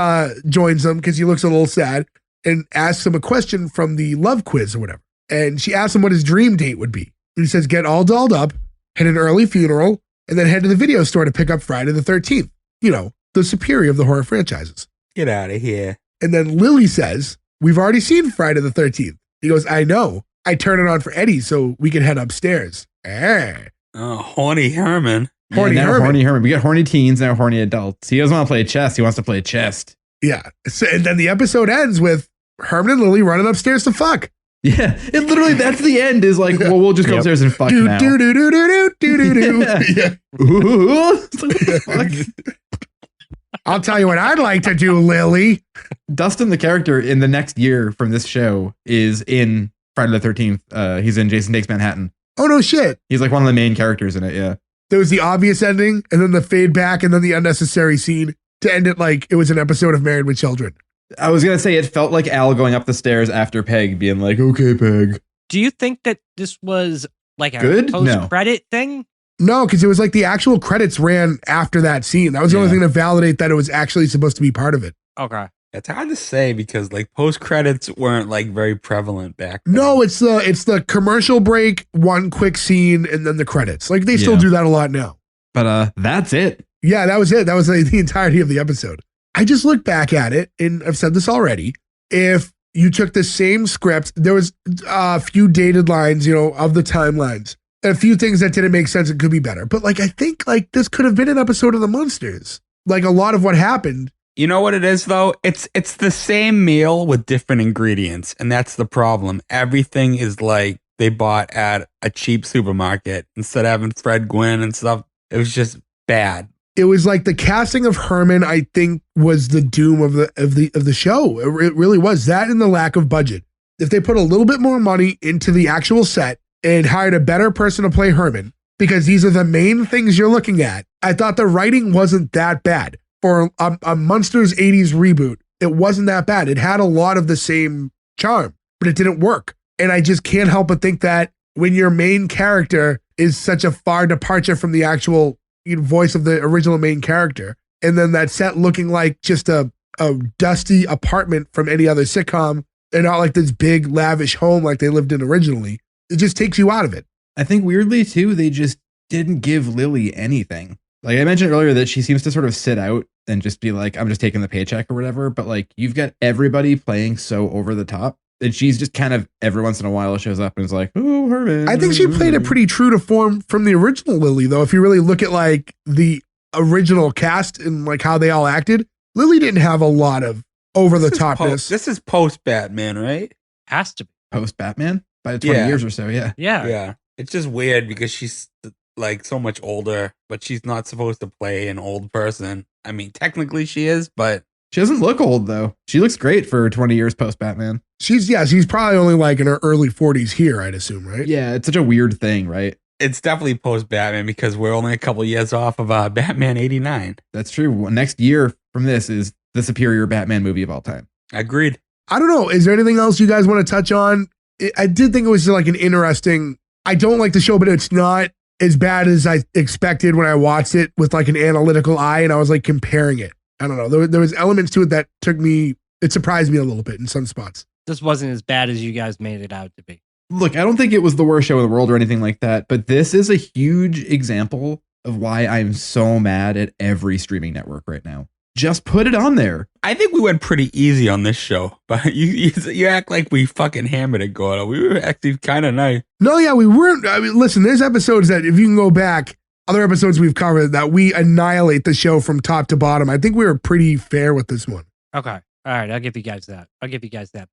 joins him because he looks a little sad and asks him a question from the love quiz or whatever. And she asks him what his dream date would be. And he says, get all dolled up, had an early funeral, and then head to the video store to pick up Friday the 13th. You know, the superior of the horror franchises. Get out of here. And then Lily says, we've already seen Friday the 13th. He goes, I know. I turned it on for Eddie so we can head upstairs. Oh, horny Herman. Horny now Herman. Horny Herman. We got horny teens, now horny adults. He doesn't want to play chess. He wants to play chest. Yeah. So, and then the episode ends with Herman and Lily running upstairs to fuck. Yeah. It literally, that's the end is like, well, we'll just go upstairs and fuck Do, now. do, do, do, do, do, do, do. Yeah. Ooh. It's like, what the fuck? I'll tell you what I'd like to do, Lily. Dustin, the character in the next year from this show, is in Friday the 13th. He's in Jason Takes Manhattan. Oh, no shit. He's like one of the main characters in it, yeah. There was the obvious ending, and then the fade back, and then the unnecessary scene to end it like it was an episode of Married with Children. I was going to say, it felt like Al going up the stairs after Peg being like, okay, Peg. Do you think that this was like a Good? No. post-credit thing? No, because it was like the actual credits ran after that scene. That was the only thing to validate that it was actually supposed to be part of it. Okay. It's hard to say because like post credits weren't like very prevalent back then. No, it's the commercial break, one quick scene, and then the credits. Like they still do that a lot now. But that's it. Yeah, that was it. That was the entirety of the episode. I just look back at it, and I've said this already. If you took the same script, there was a few dated lines, you know, of the timelines. A few things that didn't make sense and could be better. But like I think like this could have been an episode of the Munsters. Like a lot of what happened. You know what it is though? It's the same meal with different ingredients, and that's the problem. Everything is like they bought at a cheap supermarket instead of having Fred Gwynn and stuff. It was just bad. It was like the casting of Herman, I think, was the doom of the show. It really was that and the lack of budget. If they put a little bit more money into the actual set and hired a better person to play Herman, because these are the main things you're looking at, I thought the writing wasn't that bad. For a Munsters 80s reboot, it wasn't that bad. It had a lot of the same charm, but it didn't work. And I just can't help but think that when your main character is such a far departure from the actual voice of the original main character, and then that set looking like just a dusty apartment from any other sitcom and not like this big lavish home like they lived in originally, it just takes you out of it. I think weirdly too, they just didn't give Lily anything. Like I mentioned earlier that she seems to sort of sit out and just be like, I'm just taking the paycheck or whatever. But like you've got everybody playing so over the top that she's just kind of every once in a while shows up and is like, oh, Herman. I think she played it pretty true to form from the original Lily, though. If you really look at like the original cast and like how they all acted, Lily didn't have a lot of over the topness. This is post Batman, right? Has to be. Post Batman by 20 years or so. Yeah. Yeah. It's just weird because she's like so much older, but she's not supposed to play an old person. I mean, technically she is, but She doesn't look old though. She looks great for 20 years post Batman. She's probably only like in her early 40s here, I'd assume, right? Yeah, it's such a weird thing, right? it's definitely post Batman because we're only a couple years off of Batman 89. That's true. Next year from this is the superior Batman movie of all time. Agreed. I don't know. Is there anything else you guys want to touch on? I did think it was like an interesting, I don't like the show, but it's not as bad as I expected when I watched it with like an analytical eye and I was like comparing it. I don't know. There was elements to it that it surprised me a little bit in some spots. This wasn't as bad as you guys made it out to be. Look, I don't think it was the worst show in the world or anything like that, but this is a huge example of why I'm so mad at every streaming network right now. Just put it on there. I think we went pretty easy on this show, but you act like we fucking hammered it, Gordo. We were actually kind of nice. No, yeah, we weren't. I mean, listen, there's episodes that if you can go back, other episodes we've covered that we annihilate the show from top to bottom. I think we were pretty fair with this one. Okay. All right. I'll give you guys that.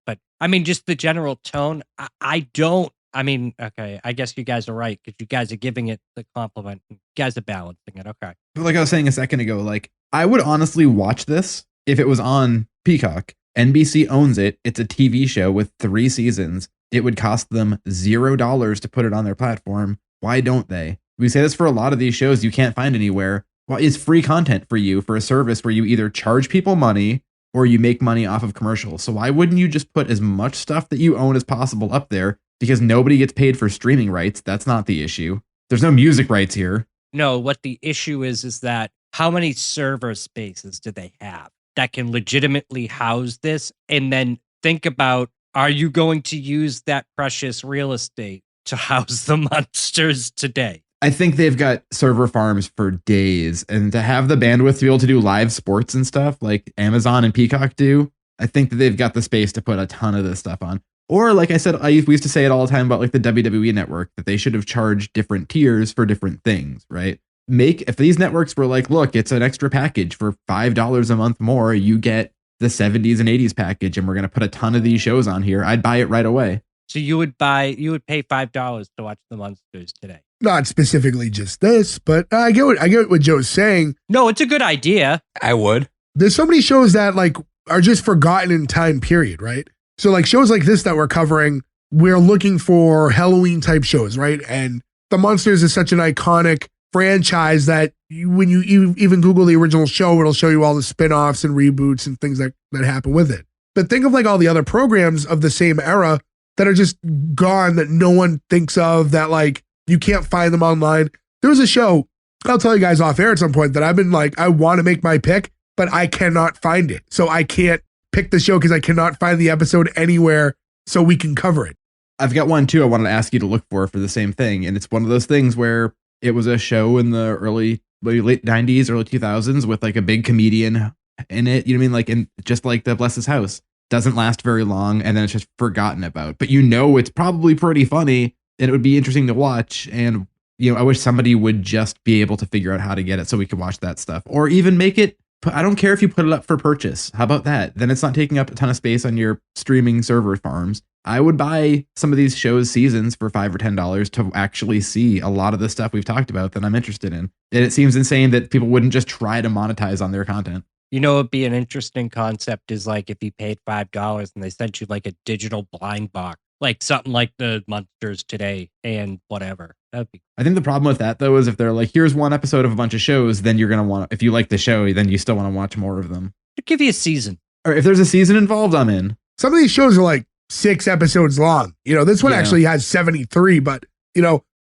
But I mean, just the general tone. I guess you guys are right because you guys are giving it the compliment. You guys are balancing it. Okay. Like I was saying a second ago, like I would honestly watch this if it was on Peacock. NBC owns it. It's a TV show with 3 seasons. It would cost them $0 to put it on their platform. Why don't they? We say this for a lot of these shows you can't find anywhere. Well, it's free content for you for a service where you either charge people money or you make money off of commercials. So why wouldn't you just put as much stuff that you own as possible up there? Because nobody gets paid for streaming rights. That's not the issue. There's no music rights here. No, what the issue is that how many server spaces do they have that can legitimately house this? And then think about, are you going to use that precious real estate to house the Munsters Today? I think they've got server farms for days, and to have the bandwidth to be able to do live sports and stuff like Amazon and Peacock do, I think that they've got the space to put a ton of this stuff on. Or like I said, we used to say it all the time about like the WWE network, that they should have charged different tiers for different things, right? If these networks were like, look, it's an extra package for $5 a month more, you get the 70s and 80s package, and we're going to put a ton of these shows on here, I'd buy it right away. So you would pay $5 to watch the Munsters Today. Not specifically just this, but I get what Joe's saying. No, it's a good idea. I would. There's so many shows that like are just forgotten in time period, right? So like shows like this that we're covering, we're looking for Halloween type shows, right? And the Munsters is such an iconic franchise that when you even Google the original show, it'll show you all the spin-offs and reboots and things that happen with it. But think of like all the other programs of the same era that are just gone, that no one thinks of, that like you can't find them online. There was a show, I'll tell you guys off air at some point, that I've been like, I want to make my pick, but I cannot find it. So I can't pick the show because I cannot find the episode anywhere so we can cover it. I've got one too I wanted to ask you to look for the same thing. And it's one of those things where it was a show in the late 90s, early 2000s with like a big comedian in it. You know what I mean? Like, and just like the Bless His House, doesn't last very long and then it's just forgotten about. But it's probably pretty funny and it would be interesting to watch. And, I wish somebody would just be able to figure out how to get it so we could watch that stuff, or even make it. I don't care if you put it up for purchase. How about that? Then it's not taking up a ton of space on your streaming server farms. I would buy some of these shows seasons for $5 or $10 to actually see a lot of the stuff we've talked about that I'm interested in. And it seems insane that people wouldn't just try to monetize on their content. It'd be an interesting concept is like if you paid $5 and they sent you like a digital blind box, like something like the Munsters Today and whatever. That'd be. I think the problem with that though is if they're like, here's one episode of a bunch of shows, then you're gonna want. If you like the show, then you still want to watch more of them. I'll give you a season. Or if there's a season involved, I'm in. Some of these shows are like 6 episodes long. This one actually has 73, but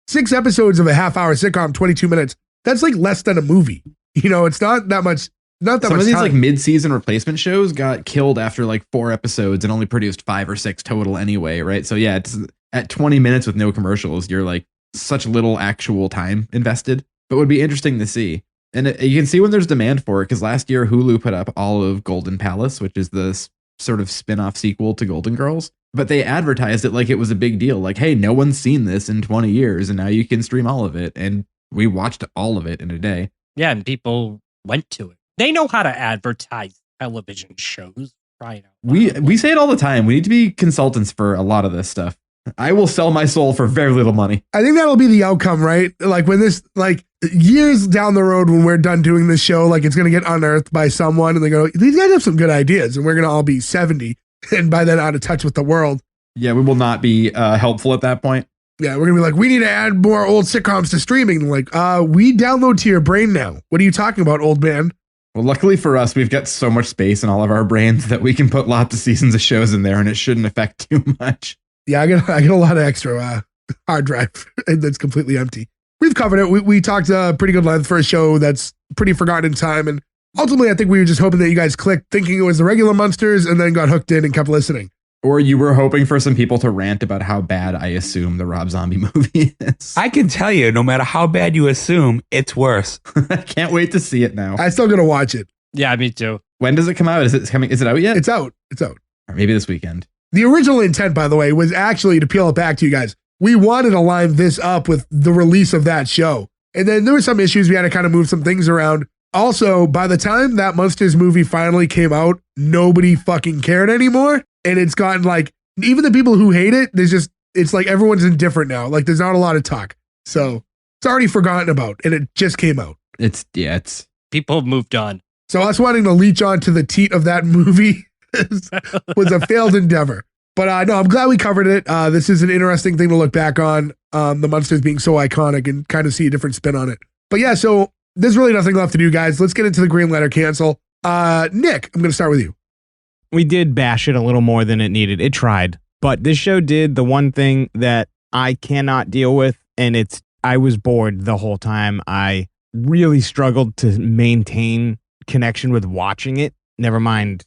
6 episodes of a half-hour sitcom, 22 minutes. That's like less than a movie. It's not that much. Not that Some much of these time. like mid-season replacement shows got killed after like 4 episodes and only produced 5 or 6 total anyway, right? So yeah, it's at 20 minutes with no commercials, you're like such little actual time invested. But would be interesting to see. And you can see when there's demand for it, because last year Hulu put up all of Golden Palace, which is the sort of spin-off sequel to Golden Girls. But they advertised it like it was a big deal. Like, hey, no one's seen this in 20 years, and now you can stream all of it. And we watched all of it in a day. Yeah, and people went to it. They know how to advertise television shows. Right. We say it all the time. We need to be consultants for a lot of this stuff. I will sell my soul for very little money. I think that'll be the outcome, right? Like when this, like years down the road when we're done doing this show, like it's going to get unearthed by someone and they go, these guys have some good ideas, and we're going to all be 70 and by then out of touch with the world. Yeah, we will not be helpful at that point. Yeah, we're going to be like, we need to add more old sitcoms to streaming. Like, we download to your brain now. What are you talking about, old man? Well, luckily for us, we've got so much space in all of our brains that we can put lots of seasons of shows in there and it shouldn't affect too much. Yeah, I get a lot of extra hard drive that's completely empty. We've covered it. We talked pretty good length for a show that's pretty forgotten in time. And ultimately, I think we were just hoping that you guys clicked thinking it was the regular Munsters and then got hooked in and kept listening. Or you were hoping for some people to rant about how bad I assume the Rob Zombie movie is. I can tell you, no matter how bad you assume, it's worse. I can't wait to see it now. I still got to watch it. Yeah, me too. When does it come out? Is it coming? Is it out yet? It's out. It's out. Or maybe this weekend. The original intent, by the way, was actually to peel it back to you guys. We wanted to line this up with the release of that show. And then there were some issues. We had to kind of move some things around. Also, by the time that Munsters movie finally came out, nobody fucking cared anymore. And it's gotten like, even the people who hate it, it's like everyone's indifferent now. Like there's not a lot of talk. So it's already forgotten about and it just came out. It's People have moved on. So us wanting to leech on to the teat of that movie was a failed endeavor. But no, I'm glad we covered it. This is an interesting thing to look back on, the Munsters being so iconic and kind of see a different spin on it. But yeah, so there's really nothing left to do, guys. Let's get into the green letter cancel. Nick, I'm going to start with you. We did bash it a little more than it needed. It tried. But this show did the one thing that I cannot deal with, and I was bored the whole time. I really struggled to maintain connection with watching it. Never mind,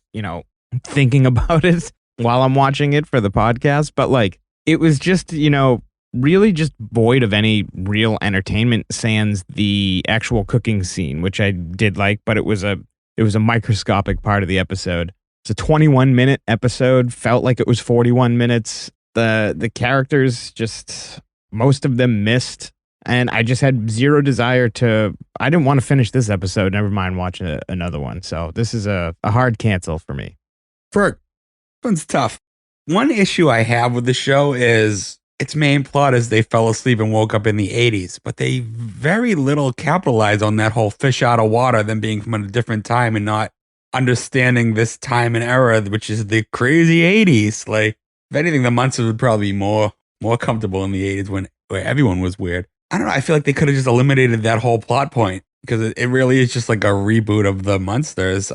thinking about it while I'm watching it for the podcast. But like, it was just, really just void of any real entertainment sans the actual cooking scene, which I did like, but it was a microscopic part of the episode. It's a 21-minute episode, felt like it was 41 minutes. The characters just, most of them missed. And I just had zero desire I didn't want to finish this episode, never mind watching another one. So this is a hard cancel for me. Ferg. This one's tough. One issue I have with the show is its main plot is they fell asleep and woke up in the 80s, but they very little capitalize on that whole fish out of water, them being from a different time and not understanding this time and era, which is the crazy 80s. Like, if anything, the Munsters would probably be more comfortable in the 80s where everyone was weird. I don't know. I feel like they could have just eliminated that whole plot point because it really is just like a reboot of the Munsters.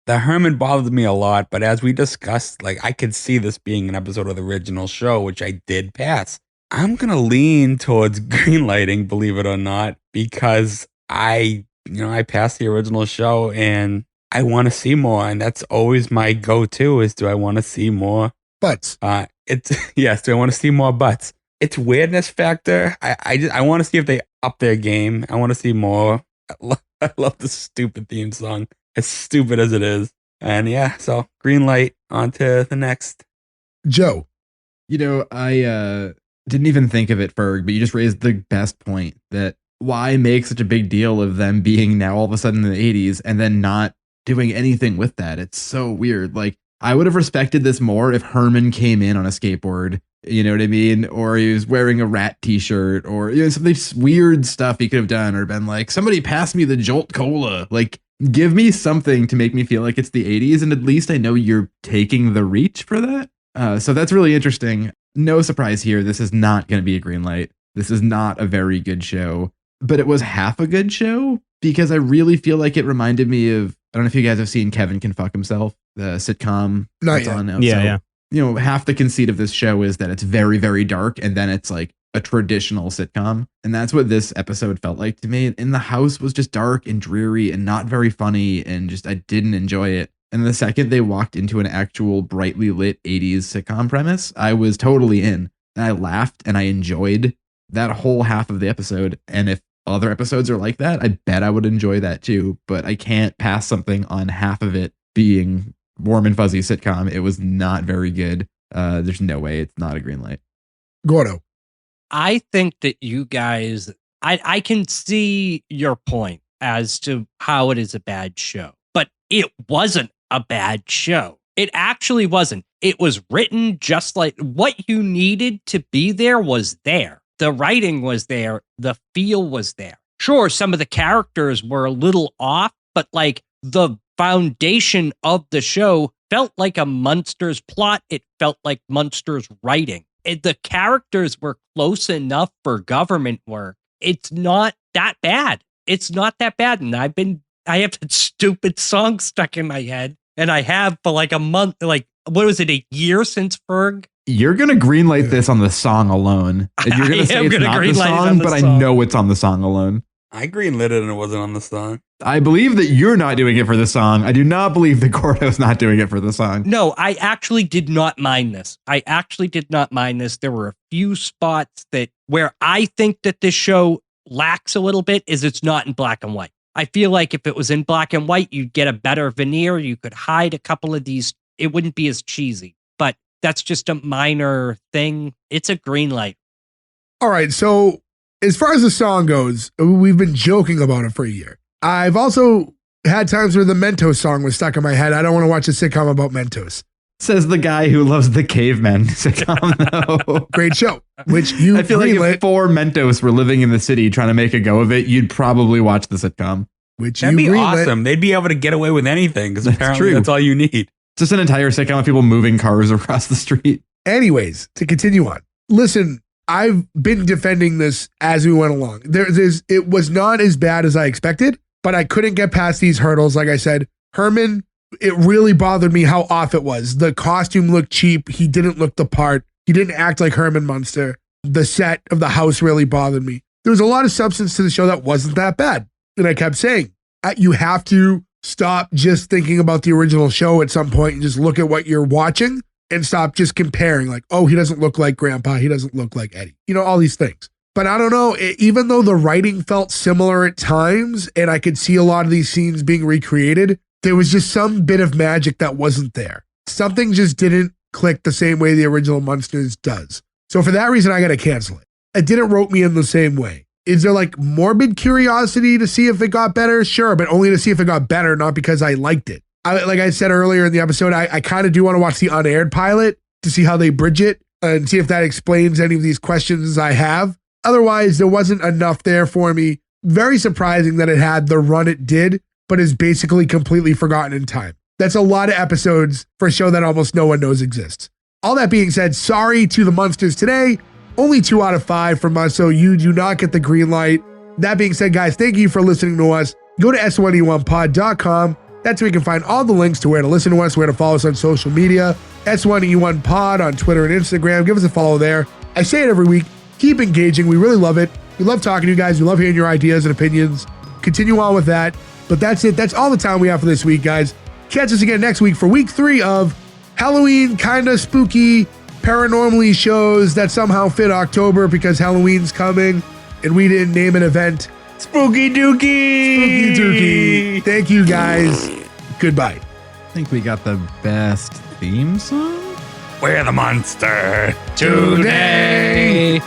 The Herman bothered me a lot, but as we discussed, like I could see this being an episode of the original show, which I did pass. I'm going to lean towards greenlighting, believe it or not, because I passed the original show and I want to see more. And that's always my go-to is, do I want to see more Butts? Yes, do I want to see more butts? It's weirdness factor. I want to see if they up their game. I want to see more. I love the stupid theme song, as stupid as it is. And yeah, so green light, on to the next. Joe. I didn't even think of it, Ferg, but you just raised the best point that why make such a big deal of them being now all of a sudden in the 80s and then not doing anything with that? It's so weird. Like, I would have respected this more if Herman came in on a skateboard, you know what I mean? Or he was wearing a rat t-shirt or something weird stuff he could have done, or been like, somebody pass me the Jolt Cola. Like, give me something to make me feel like it's the 80s, and at least I know you're taking the reach for that. So that's really interesting. No surprise here. This is not going to be a green light. This is not a very good show, but it was half a good show because I really feel like it reminded me of, I don't know if you guys have seen Kevin Can Fuck Himself, the sitcom Not that's yet. on now. Yeah. You know, half the conceit of this show is that it's very, very dark, and then it's like a traditional sitcom. And that's what this episode felt like to me. And the house was just dark and dreary and not very funny, and just I didn't enjoy it. And the second they walked into an actual brightly lit 80s sitcom premise, I was totally in. And I laughed and I enjoyed that whole half of the episode. And if other episodes are like that, I bet I would enjoy that too. But I can't pass something on half of it being warm and fuzzy sitcom. It was not very good. There's no way it's not a green light. Gordo. I think that you guys, I can see your point as to how it is a bad show, but it wasn't a bad show. It actually wasn't. It was written just like what you needed to be there was there. The writing was there. The feel was there. Sure, some of the characters were a little off, but like the foundation of the show felt like a Munsters plot. It felt like Munsters writing. The characters were close enough for government work. It's not that bad. It's not that bad. And I have that stupid song stuck in my head. And I have for like a month, like, what was it, a year since Ferg? You're going to greenlight this on the song alone. And you're going to say it's not the song, but I know it's on the song alone. I greenlit it and it wasn't on the song. I believe that you're not doing it for the song. I do not believe that Gordo's not doing it for the song. No, I actually did not mind this. There were a few spots where I think that this show lacks a little bit is it's not in black and white. I feel like if it was in black and white, you'd get a better veneer. You could hide a couple of these. It wouldn't be as cheesy, but that's just a minor thing. It's a green light. All right. So as far as the song goes, we've been joking about it for a year. I've also had times where the Mentos song was stuck in my head. I don't want to watch a sitcom about Mentos. Says the guy who loves the cavemen sitcom, though. Great show, which you I feel like greenlit, if 4 Mentos were living in the city trying to make a go of it, you'd probably watch the sitcom. which That'd you be greenlit. awesome. They'd be able to get away with anything because That's apparently true. that's all you need. It's just an entire sitcom of people moving cars across the street. Anyways, to continue on. Listen, I've been defending this as we went along. It was not as bad as I expected, but I couldn't get past these hurdles. Like I said, Herman, it really bothered me how off it was. The costume looked cheap. He didn't look the part. He didn't act like Herman Munster. The set of the house really bothered me. There was a lot of substance to the show that wasn't that bad. And I kept saying, you have to stop just thinking about the original show at some point and just look at what you're watching and stop just comparing like, oh, he doesn't look like Grandpa. He doesn't look like Eddie. You know, all these things. But I don't know, even though the writing felt similar at times and I could see a lot of these scenes being recreated, there was just some bit of magic that wasn't there. Something just didn't click the same way the original Munsters does. So for that reason, I got to cancel it. It didn't rope me in the same way. Is there like morbid curiosity to see if it got better? Sure, but only to see if it got better, not because I liked it. Like I said earlier in the episode, I kind of do want to watch the unaired pilot to see how they bridge it and see if that explains any of these questions I have. Otherwise, there wasn't enough there for me. Very surprising that it had the run it did, but is basically completely forgotten in time. That's a lot of episodes for a show that almost no one knows exists. All that being said, sorry to the Munsters today. Only 2 out of 5 from us, so you do not get the green light. That being said, guys, thank you for listening to us. Go to S1E1pod.com. That's where you can find all the links to where to listen to us, where to follow us on social media. S1E1 Pod on Twitter and Instagram. Give us a follow there. I say it every week. Keep engaging. We really love it. We love talking to you guys. We love hearing your ideas and opinions. Continue on with that. But that's it. That's all the time we have for this week, guys. Catch us again next week for week 3 of Halloween, kind of spooky, paranormally shows that somehow fit October because Halloween's coming and we didn't name an event. Spooky Dookie! Spooky Dookie. Thank you, guys. Goodbye. I think we got the best theme song. We're the monster Today.